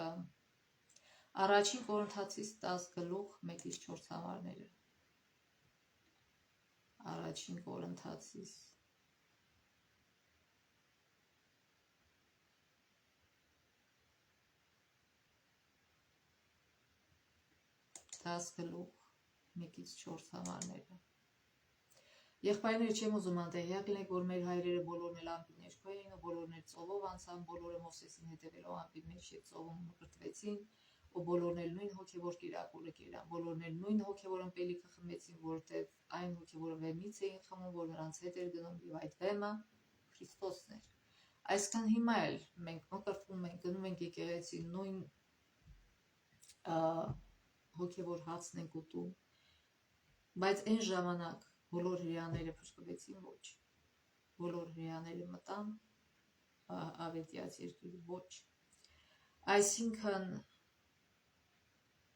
A: առաջին Կորինթացիս 10:1-4 համարները։ Առաջին Կորինթացիս 10:1-4 համարները։ Եղբայրները, չեմ ուզում անտեղյակ լինեք, որ մեր հայրերը բոլորն էլ ամպի ներքո էին ու բոլորն էլ ծովով անցան, բոլորը Մովսեսին հետևելով ամպի մեջ եւ ծովում մկրտվեցին, ու բոլորն էլ նույն հոգևոր կերակուրը կերան, բոլորն էլ նույն հոգևոր ըմպելիքը խմեցին, որտեղ այն հոգևորը վեմից էին խմում, որ նրանց հետ էր գնում, եւ այդ վեմը Քրիստոսն էր։ Այսքան հիմա էլ մենք մկրտվում ենք, գնում ենք եկեղեցի, նույն հոգևոր հացն ենք ուտում, բայց այն ժամանակ բոլոր հրեաները փրկվեցին, ոչ, բոլոր հրեաները մտան ավետյաց երկիր, ոչ, այսինքն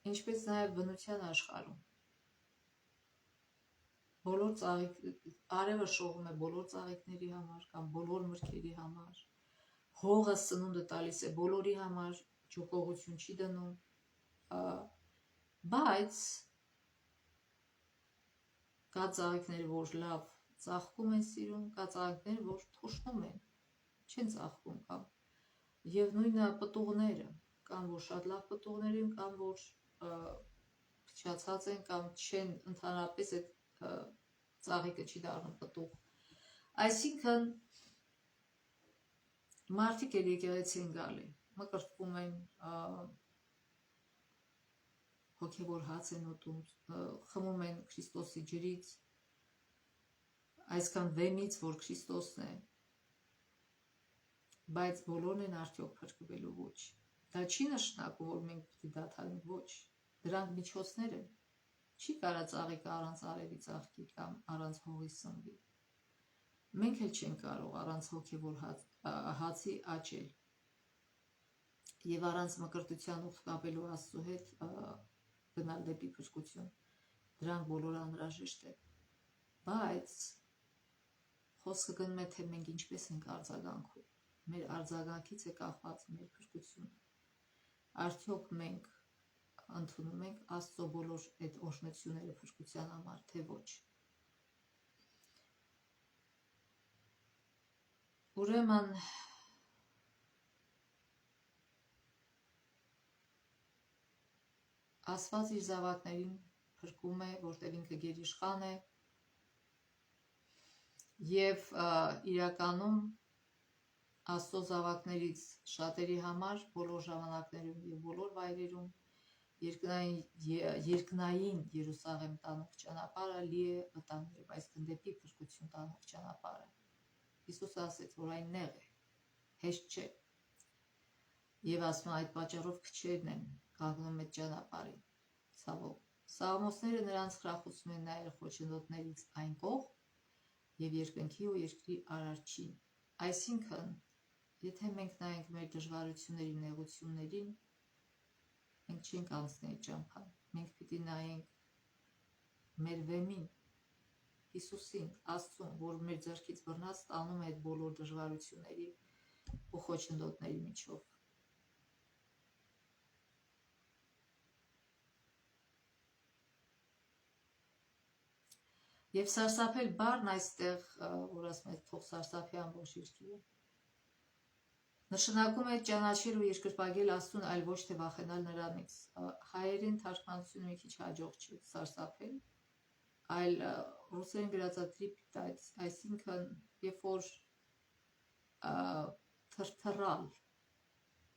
A: ինչպես նաև բնության աշխարհում բոլոր արևը շողում է բոլոր ծաղիկների համար կամ բոլոր մրգերի համար, հողը սնունդը տալիս է բոլորի համար, ջոկողություն չի դնում, բայց կա ծաղիկներ, որ լավ ծաղկում են սիրուն, կա ծաղիկներ, որ թոշնում են, չեն ծաղկում կամ եւ նույնը պտուղները, կամ որ շատ լավ պտուղներ են, կամ որ փչացած են կամ չեն ընդհանրապես այդ ծաղիկը չի դառնում պտուղ։ Այսինքն մարդիկ էլ եկեղեցի են գալի, մկրտվում են, հոգևոր հաց են ուտում, խմում են Քրիստոսի ջրից, այսքան վեմից, որ Քրիստոսն է, բայց բոլորն են արդյոք փրկվելու ոչ։ Դա չի նշանակում, որ մենք պիտի դադարենք, ոչ։ Դրանք միջոցներ են։ Չի կարա ծաղիկը առանց արևի ծաղկի կամ առանց հողի սնվի։ Մենք էլ չենք կարող առանց հոգևոր հացի աճել եւ առանց մկրտության ուխտ կապելու Աստծո հետ գնալ դեպի փրկություն։ Դրանք բոլորը անհրաժեշտ է։ Բայց խոսքը գնում է, թե մենք ինչպես ենք արձագանքում։ Մեր արձագանքից է կախված մեր փրկությունը։ Արդյոք մենք ընդունում ենք Աստծո բոլոր այդ օրհնությունները փրկության համար, թե ոչ։ Ուրեմն Աստված իր զավակներին փրկում է, որտեղ ինքը գերիշխան է, եւ իրականում Աստծո զավակներից շատերի համար բոլոր ժամանակներում եւ բոլոր վայրերում երկնային Երուսաղեմ տանող ճանապարհը լի է վտանգներով, այսինքն դեպի փրկություն տանող ճանապարհը։ Հիսուսը ասեց, որ այն նեղ է, հեշտ չէ։ Եվ ասում այդ պատճառով քչերն են կանգնում այդ ճանապարհին, ցավոք։ Սաղմոսները նրանց խրախուսում են նայել խոչընդոտներից այն կողմ եւ երկնքի ու երկրի արարչին։ Այսինքն, եթե մենք նայենք մեր դժվարություններին, նեղություններին, մենք չենք անցնի այդ ճամփան։ Մենք պիտի նայենք մեր վեմին, Հիսուսին, Աստծուն, որ մեր ձեռքից բռնած տանում է այդ բոլոր դժվարությունների ու խոչընդոտների միջով։ Եվ սարսափել բառն այստեղ, որ ասում է թող սարսափի ամբողջ երկիրը, նշանակում է ճանաչել ու երկրպագել Աստծուն, այլ ոչ թե վախենալ նրանից։ Հայերեն թարգմանությունը մի քիչ հաջող չէ, սարսափել, այլ ռուսերեն գրածա трепетать, այսինքն երբ որ թրթռալ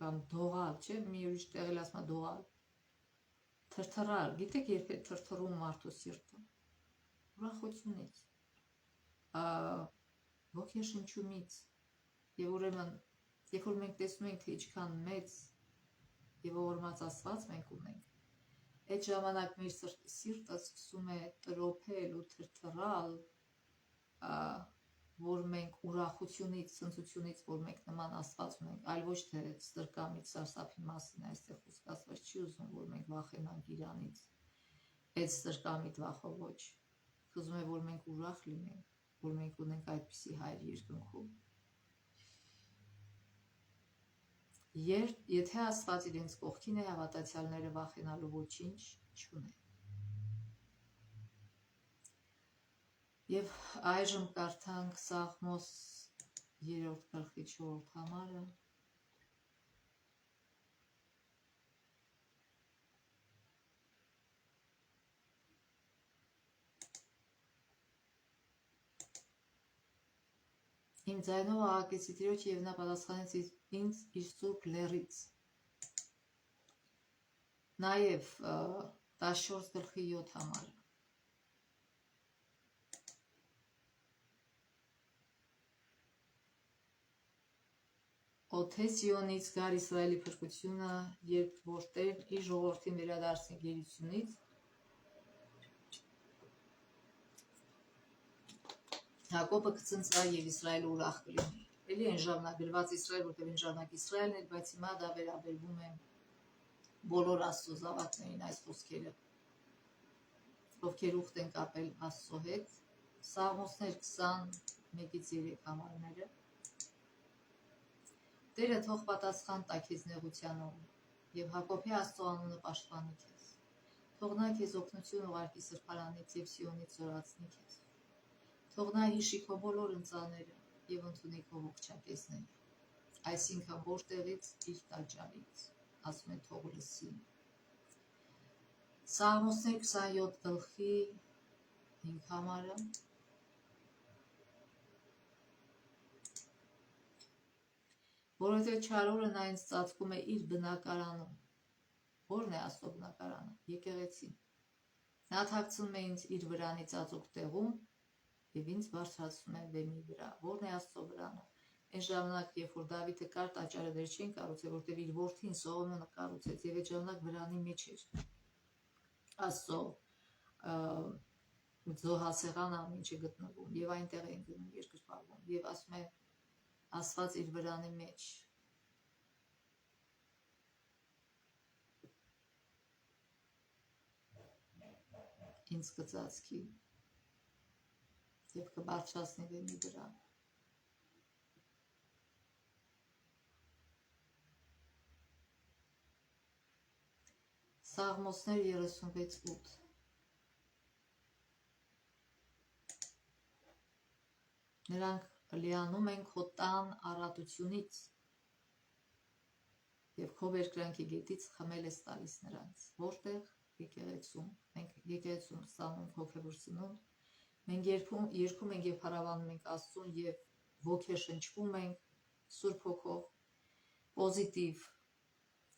A: կամ դողալ, չէ՞, մի ուրիշ տեղել ասում է դողալ, թրթռալ, գիտեք երբ է թրթռում մարդու սիրտը, ուրախությունից, ոգեշնչումից, եւ ուրեմն երբ որ մենք տեսնում ենք, թե ինչքան մեծ եւ ողորմած Աստված մենք ունենք, այդ ժամանակ մեր սիրտը սկսում է տրոփել ու թրթռալ, որ մենք ուրախությունից, ցնծությունից, որ մենք նման Աստված ունենք, այլ ոչ թե ստրկամիտ սարսափի մասին այստեղ խոսք ասված չի ուզում, որ մենք վախենանք իրանից, այդ ստրկամիտ վախով ոչ, ուզում է, որ մենք ուրախ լինենք, որ մենք ունենք այդպիսի Հայր երկնքում։ Եթե Աստված իրենց կողքին է, հավատացյալները վախենալու ոչինչ չունեն։ Եվ այժմ կարդանք Սաղմոս 3-րդ գլխի 4-րդ համարը։ Իմ ձայնով աղաղակեցի Տիրոջ, եւ նա պատասխանեց ինձ իր սուրբ լեռից։ Նաեւ 14 գլխի 7 համարը։ Օթե Սիոնից գար Իսրայելի փրկությունը, երբ որ Տերն իր ժողովրդին վերադարձնի գերությունից, Հակոբը կծնծա եւ Իսրայելը ուրախ կլինի։ Էլի այն ժամանակ Իսրայել, որտեղ այն ժամանակ Իսրայելն էր, բայց հիմա դա վերաբերվում է բոլոր Աստծո զավակներին այս խոսքերը, ովքեր ուխտ են կապել Աստծո հետ։ Սաղմոսներ 21-ից 3 համարները։ Տերը թող պատասխան տա քեզ նեղությանով եւ Հակոբի Աստծո անունը պաշտպանի քեզ։ Թող նա քեզ օգնություն ուղարկի սրբարանից եւ Սիոնից զորացնի քեզ։ Թող նա հիշի քո բոլոր ընծաները եւ ընդունի քո ողջակեզները, այսինքն որտեղից իր տաճարից, ասում է թող լսի։ Սաղմոսներ 27 գլխի 5 համարը։ Որովհետև չարորը նա ինձ ծածկում է իր բնակարանում։ Որն է Աստծո բնակարանը? Եկեղեցին։ Նա թաքցնում է ինձ իր վրանի ծածուկ տեղում եւ ինձ բարձրացնում է բեմի վրա։ Որն է Աստծո վրանը? Այն ժամանակ, երբ որ Դավիթը կար, տաճարը դեռ չէին կառուցել, որտեղ իր որդին Սողոմոնը կառուցեց, եւ այդ ժամանակ վրանի մեջ էր Աստծո զոհասեղանը ամեն ինչը գտնվում, եւ այնտեղ էին գնում երկրպագում, եւ ասում է Աստված իր վրանի մեջ։ Ինձ կծածկի եւ կբարձրացնի բեմի վրա։ Սաղմոսներ 36:8 Նրանք լիանում են քո տան առատությունից եւ քո երկրանքի գետից խմել ես տալիս նրանց։ Որտեղ? Եկեղեցում։ Մենք եկեղեցում ստանում հոգևոր սնունդ, մենք երգում ենք եւ փառաբանում ենք Աստծուն եւ ոգեշնչվում ենք Սուրբ Հոգով, պոզիտիվ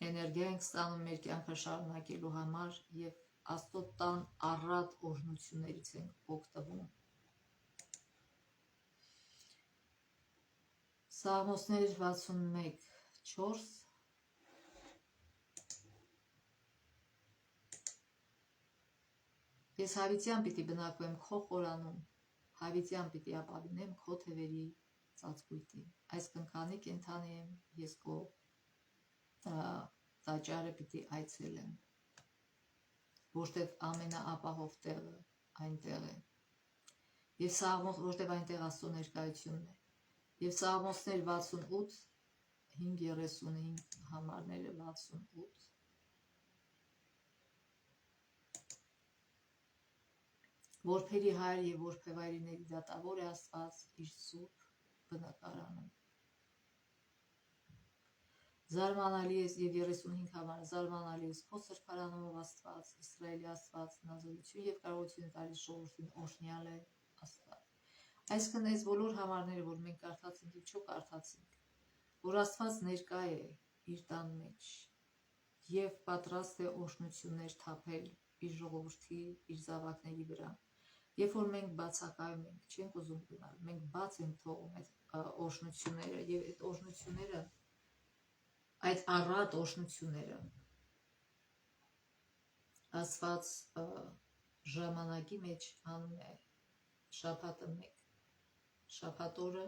A: էներգիա ենք ստանում մեր կյանքը շարունակելու համար եւ Աստծո տան առատ օրհնություններից ենք օգտվում։ Սաղմոսներ 61:4 Ես հավիտյան պիտի բնակվեմ քո խորանում, հավիտյան պիտի ապավինեմ քո թևերի ծածկույթին։ Այսքան քանի կենդանի եմ, ես քո տաճարը պիտի այցելեմ, որտեղ ամենաապահով տեղը այնտեղ է։ Եվ Սաղմոս, որտեղ այնտեղ Աստծո ներկայությունն է։ Եվ Սաղմոսներ 68 5:35 համարները 68 Որբերի հայր եւ որբևայրիների դատավոր է Աստված իր սուրբ բնակարանում։ Զարմանալի ես եւ 35 համարը զարմանալի ես քո սրբարանով Աստված, Իսրայելի Աստված, նազովություն եւ կարողություն տալիս ժողովրդին օրհնյալ է Աստված։ Այսինքն այս բոլոր համարները, որ մենք կարդացինք եւ չկարդացինք, որ Աստված ներկա է իր տան մեջ եւ պատրաստ է օրհնություններ թափել իր ժողովրդի, իր զավակների վրա։ Երբ որ մենք բացակայում ենք, չենք ուզում գնալ, մենք բաց ենք թողում այդ օրհնությունները եւ այդ օրհնությունները, այդ առատ օրհնությունները Աստված ժամանակի մեջ անում է շաբաթը մեկ, շաբաթ օրը,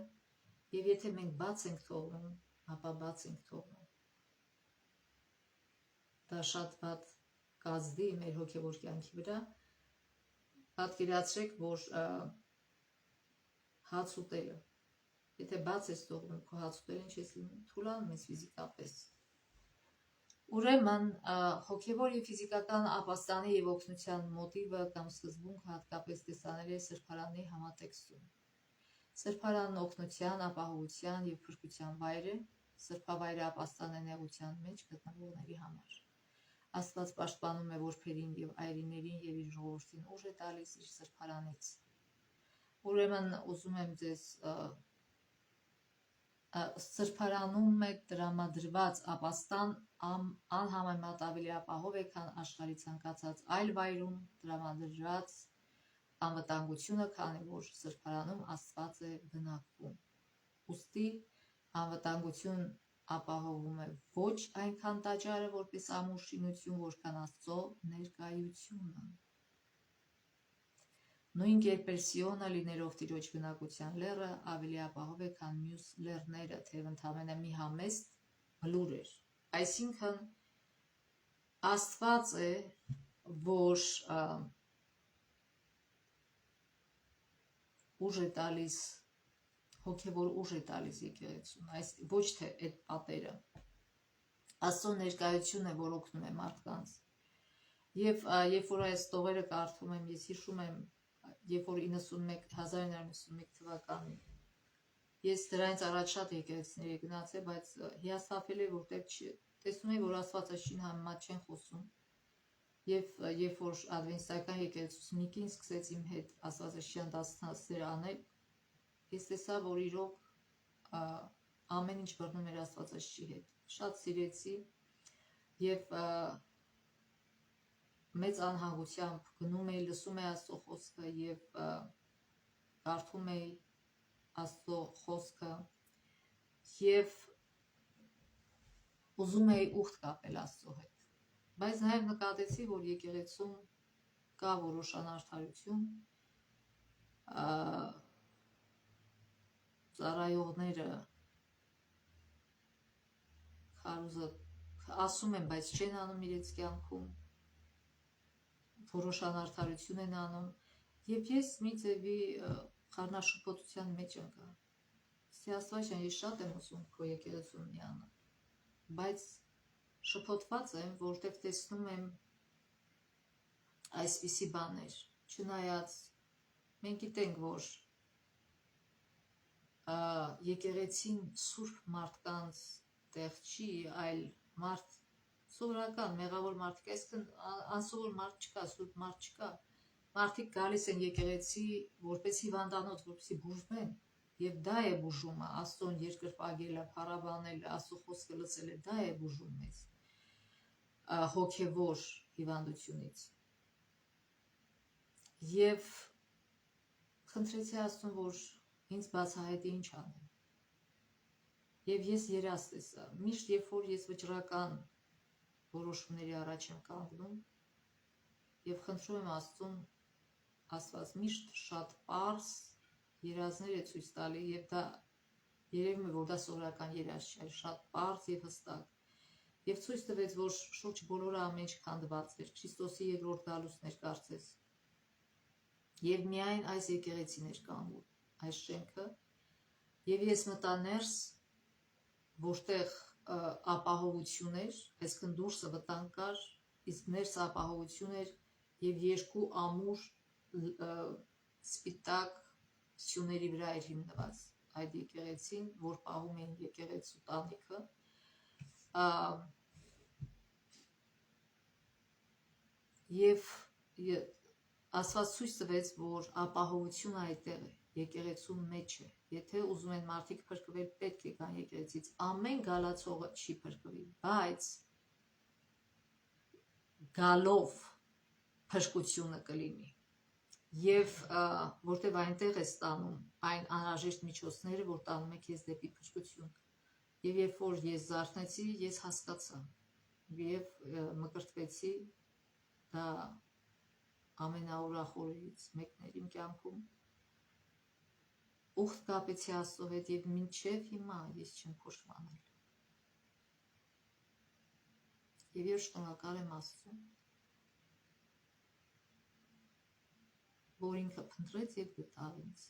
A: եւ եթե մենք բաց ենք թողնում, ապա բաց ենք թողնում։ Դա շատ վատ կազդի մեր հոգևոր կյանքի վրա։ Պատկերացրեք, որ հաց ուտելը, եթե բաց ես թողնում, քո հաց ուտելը ինչ ես լինում, թուլանում ես ֆիզիկապես։ Ուրեմն հոգևոր եւ ֆիզիկական ապաստանի եւ օգնության մոտիվը կամ սկզբունքը հատկապես տեսանել է սրբարանի համատեքստում։ Սրբարանն օգնության, ապահովության եւ փրկության վայր է, սրբավայրը ապաստան է նեղության մեջ գտնվողների համար։ Աստված պաշտպանում է որբերին եւ այրիներին եւ իր ժողովրդին ուժ է տալիս իր սրբարանից։ Ուրեմն ուզում եմ ձեզ սրբարանում է տրամադրված ապաստան անհամեմատ ավելի ապահով է, քան աշխարհի ցանկացած այլ վայրում տրամադրված անվտանգությունը, քանի որ սրբարանում Աստված է բնակվում։ Ուստի անվտանգություն ապահովում է ոչ այնքան տաճարը, որպես ամուր շինություն, որքան Աստծո ներկայությունը։ Նույն կերպ էլ Սիոնը լինելով Տիրոջ բնակության լեռը ավելի ապահով է, քան մյուս լեռները, թեև ընդամենը մի համեստ բլուր էր։ Այսինքն Աստված է, որ ուժ է տալիս, հոգևոր ուժ է տալիս եկեղեցուն, այս ոչ թե այդ պատերը։ Աստծո ներկայությունն է, որ օգնում է մարդկանց։ Եվ երբ որ այս տողերը կարդում եմ, ես հիշում եմ, երբ որ 1991 թվականին ես դրանից առաջ շատ եկեղեցիների գնացել, բայց հիասթափել է, որտեղ տեսնում եմ, որ Աստվածաշին համեմատ չեն խոսում։ Եվ երբ որ ադվենտիստական եկեղեցուց մի կին սկսեց իմ հետ Աստվածաշյան դասընթացներ անել, ես տեսա, որ իրոք ամեն ինչ բռնում էր Աստվածաշնչի հետ։ Շատ սիրեցի եւ մեծ անհանգությամբ գնում էի, լսում էի Աստծո խոսքը եւ կարդում էի Աստծո խոսքը եւ ուզում էի ուխտ կապել Աստծո հետ։ Բայց նաեւ նկատեցի, որ եկեղեցում կա որոշ անարդարություն, ծառայողները քարոզը ասում են, բայց չեն անում իրենց կյանքում, որոշ անարդարություն են անում, եւ ես մի ձևի խառնաշփոթության մեջ ընկա։ Աստված, ես շատ եմ ուզում քո եկեղեցում միանալ, բայց շփոթված եմ, որտեղ տեսնում եմ այսպիսի բաներ, չնայած մենք գիտենք, որ եկեղեցին սուրբ մարդկանց տեղ չի, այլ մարդ սովորական, մեղավոր մարդիկ, այսինքն անսովոր մարդ չկա, սուրբ մարդ չկա։ Մարդիկ գալիս են եկեղեցի որպես հիվանդանոց, որպեսզի բուժվեն, եւ դա է բուժումը, Աստծուն երկրպագելը, փառաբանելը, Աստծո խոսքը լսելը, դա է բուժում մեզ հոգևոր հիվանդությունից։ Եվ խնդրեցի Աստծուն, որ ինձ բացահայտի ինչ անեմ։ Եվ ես երազ տեսա, միշտ երբ որ ես վճռական որոշումների առաջ եմ կանգնում եւ խնդրում եմ Աստծուն, Աստված միշտ շատ պարզ երազներ է ցույց տալի եւ դա երևում է, որ դա սովորական երազ չէ, շատ պարզ եւ հստակ։ Եվ ցույց տվեց, որ շուրջ բոլորը ամեն ինչ քանդված էր, Քրիստոսի երկրորդ գալուստն էր կարծես։ Եվ միայն այս եկեղեցին էր կանգուն, այս շենքը, եւ ես մտա ներս, որտեղ ապահովություն էր, այսինքն դուրսը վտանգ կար, իսկ ներսը ապահովություն էր եւ երկու ամուր սպիտակ սյուների վրա էր հիմնված այդ եկեղեցին, որ պահում էին եկեղեցու տանիքը, եւ Աստված ցույց տվեց, որ ապահովությունը այդտեղ է, եկեղեցու մեջ է։ Եթե ուզում են մարդիկ փրկվել, պետք է գան եկեղեցից։ Ամեն գալացողը չի փրկվի, բայց գալով փրկությունը կլինի։ Եվ որտեվ այնտեղ է ստանում այն անհրաժեշտ միջոցները, որ տանում է քեզ դեպի փրկություն։ Եվ երբ որ ես զարթնեցի, ես հասկացա եւ մկրտվեցի, դա ամենաուրախ օրերից մեկն էր իմ կյանքում։ Ուխտ կապեցի Աստծո հետ եւ մինչեւ հիմա ես չեմ փոշմանել։ Եվ ես շնորհակալ եմ Աստծուն, որ ինքը փնտրեց եւ գտավ ինձ։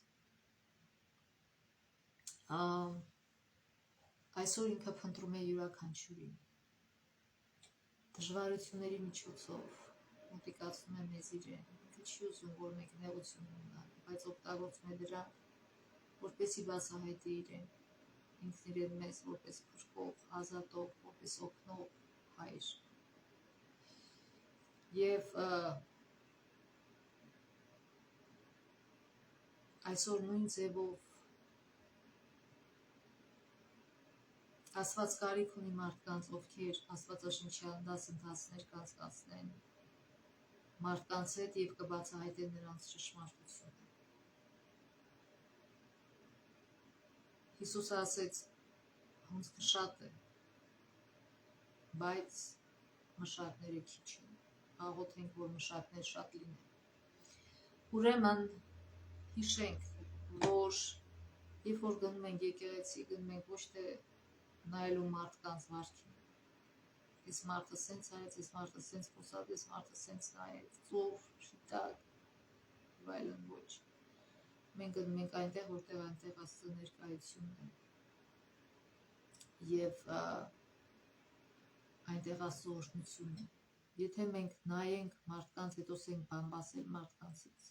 A: Այսօր ինքը փնտրում է յուրաքանչյուրին։ Դժվարությունների միջոցով մոտիկացնում է մեզ իրեն, ինքը չի ուզում, որ մենք նեղություն ունենանք, բայց օգտագործում է դրա, որպեսզի բացահայտի իրեն, ինքն իրեն մեզ որպես փրկող, ազատող, որպես օգնող հայր։ Եվ այսօր նույն ձևով Աստված կարիք ունի մարդկանց, ովքեր աստվածաշնչյան դասընթացներ կանցկացնեն մարդկանց հետ եւ կբացահայտեն նրանց ճշմարտությունը։ Հիսուսը ասեց, հունձքը շատ է, բայց մշակները քիչ են, աղոթենք, որ մշակներ շատ լինեն։ Ուրեմն հիշենք, որ երբ որ գնում ենք եկեղեցի, գնում ենք ոչ թե նայելու մարդկանց վարքին, այս մարդը սենց արեց, այս մարդը սենց խոսած, այս մարդը սենց նայեց, ծով, շիտակ, վայլն ոչ։ Մենք գնում ենք այնտեղ, որտեղ այնտեղ Աստծո ներկայությունն է։ Եվ այնտեղ Աստծո օրհնությունն է։ Եթե մենք նայենք մարդկանց, հետո ասենք բամբասել մարդկանցից,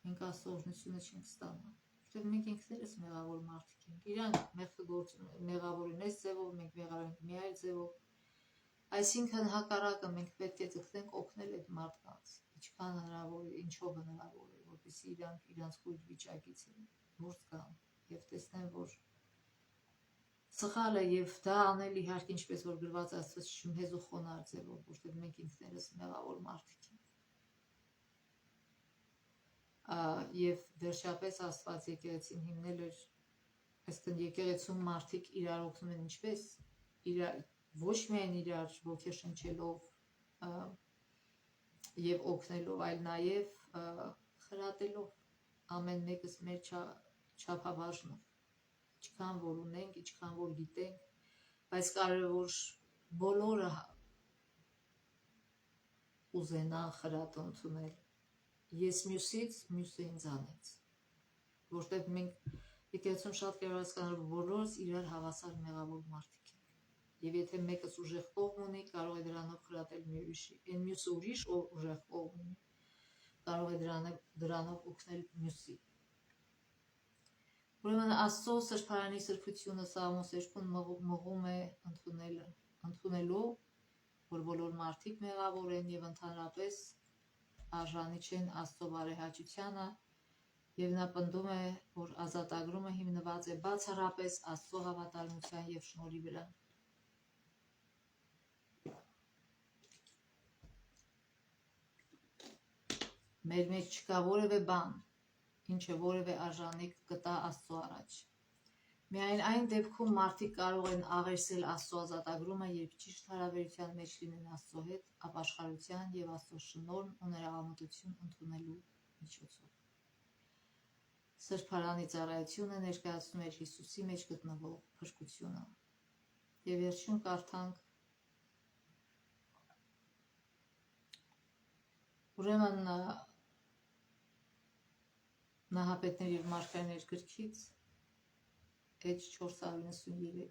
A: մենք Աստծո օրհնությունը չենք ստանա։ Որտեղ մենք ինքներս մեղավոր մարդիկ ենք, իրանք մեղավոր են այս ձևով, մենք մեղավոր ենք մի այլ ձևով, այսինքն հակառակը մենք պետք է ձգտենք օգնել այդ մարդկանց, ինչքան հնարավոր է, ինչով հնարավոր է, որպեսզի իրանք իրանց կույր վիճակից դուրս գան եւ տեսնեն, որ Սխալը եւ դա անել իհարկե ինչպես որ գրված Աստծո հեզու խոնար ձևով, որտեղ մենք ինքներս մեղավոր մարդիկ ենք։ Եվ վերջապես Աստված եկեղեցին հիմնել էր, այսինքն եկեղեցում մարդիկ իրար օգնում են ինչպես, ոչ միայն իրար ոգեշնչելով եւ օգնելով, այլ նաեւ խրատելով ամեն մեկս մեր չափաբաժնով, ինչքան որ ունենք, ինչքան որ գիտենք, բայց կարևոր որ բոլորը ուզենան խրատը ընդունել։ Ես մյուսից, մյուսը ինձանից, որտեղ մենք եկեղեցում շատ կարևոր հասկանալ, որ բոլորս իրար հավասար մեղավոր մարդիկ ենք, եւ եթե մեկս ուժեղ կողմ ունի, կարող է դրանով խրատել մի ուրիշի, այն մյուսը ուրիշ ուժեղ կողմ ունի, կարող է դրանով օգնել մյուսի։ Ուրեմն Աստծո սրբարանի սրբությունը Սաղմոս 2-ն մղում է ընդունելով, որ բոլոր մարդիկ մեղավոր են եւ ընդհանրապես արժանի չեն Աստծո բարեհաճությանը, եւ նա պնդում է, որ ազատագրումը հիմնված է բացառապես Աստծո հավատարմության եւ շնորհի վրա։ Մեր մեջ չկա որևէ բան, ինչը որևէ արժանիք կտա Աստծո առաջ։ Միայն այն դեպքում մարդիկ կարող են աղերսել Աստծո ազատագրումը, երբ ճիշտ հարաբերության մեջ լինեն Աստծո հետ, ապաշխարության եւ Աստծո շնորհն ու ներողամտություն ընդունելու միջոցով։ Սրբարանի ծառայությունը ներկայացնում է Հիսուսի մեջ գտնվող փրկությունը։ Եվ վերջում կարդանք. Ուրեմն Նահապետներ եւ մարգարեներ գրքից Էջ 493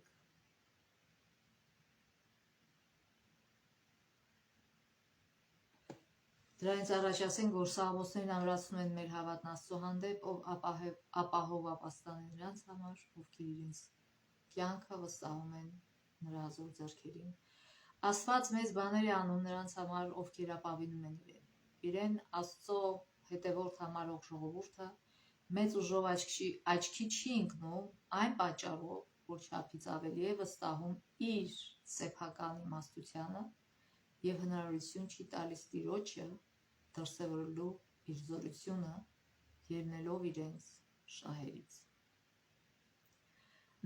A: Դրանից առաջ ասենք, որ Սաղմոսներն ամրացնում են մեր հավատն Աստծո հանդեպ, ով ապահով ապաստան է նրանց համար, ովքեր իրենց կյանքը վստահում են նրա հզոր ձեռքերին։ Աստված մեծ բաներ է անում նրանց համար, ովքեր ապավինում են իրեն, Աստծո հետևորդ համարող ժողովուրդը մեծ ուժով աչքի չի ընկնում այն պատճառով, որ չափից ավելի է վստահում իր սեփական իմաստությանը եւ հնարավորություն չի տալիս Տիրոջը դրսևորելու իր զորությունը, ելնելով իրենց շահերից։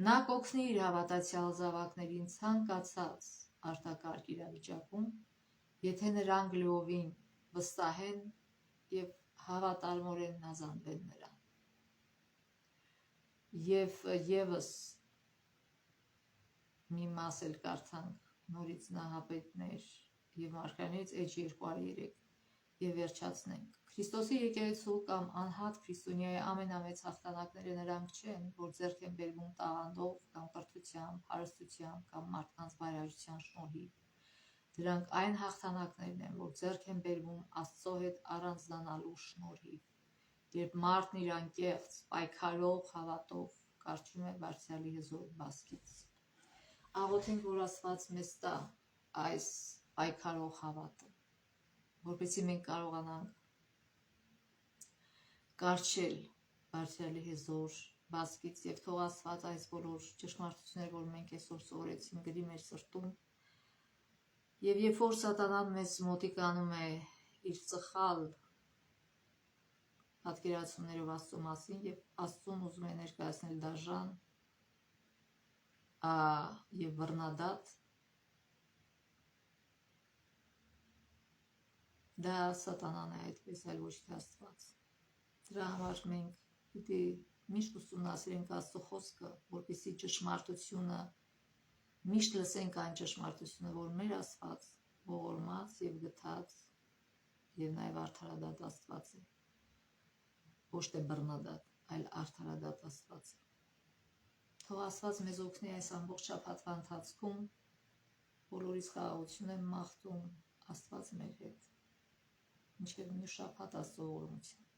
A: Նա կօգնի իր հավատացյալ զավակներին ցանկացած արտակարգ իրավիճակում, եթե նրանք լիովին վստահեն եւ հավատարմորեն հնազանդվեն նրան։ Եվ եւս մի մաս էլ կարդանք նորից Նահապետներ եւ մարգարեներից Էջ 203 եւ վերջացնենք։ Քրիստոսի եկեղեցու կամ անհատ քրիստոնյայի ամենամեծ հաղթանակները նրանք չեն, որ ձեռք են բերվում տաղանդով կամ կրթությամբ, հարստությամբ կամ մարդկանց բարեհաճության շնորհիվ։ Դրանք այն հաղթանակներն են, որ ձեռք են բերվում Աստծո հետ առանձնանալու շնորհիվ, երբ մարդն իր անկեղծ, պայքարող հավատով կարճում է Բարձրյալի հզոր բասկից։ Աղոթենք, որ Աստված մեզ տա այս պայքարող հավատը, որպեսզի մենք կարողանանք կառչել Բարձրյալի հզոր բասկից եւ թող Աստված այս բոլոր ճշմարտությունները, որ մենք այսօր սովորեցինք, գրի մեր սրտում։ Եվ երբ որ Սատանան մեզ մոտիկանում է իր ծխալ պատկերացումներով Աստծո մասին եւ Աստծուն ուզում է ներկայացնել դաժան եւ բռնադատ, դա Սատանան է այդպես, այլ ոչ թե Աստված։ Դրա համար մենք պիտի միշտ ուսումնասիրենք Աստծո խոսքը, որպեսզի ճշմարտությունը միշտ լսենք այն ճշմարտությունը, որ մեր Աստված ողորմած եւ գթած եւ նաեւ արդարադատ Աստված է, ոչ թե բռնադատ, այլ արդարադատ Աստված է։ Թող Աստված մեզ օգնի այս ամբողջ շաբաթվա ընթացքում, բոլորիս խաղաղություն եմ մաղթում, Աստված մեր հետ։ Մինչև մյուս շաբաթ Աստծո ողորմությամբ։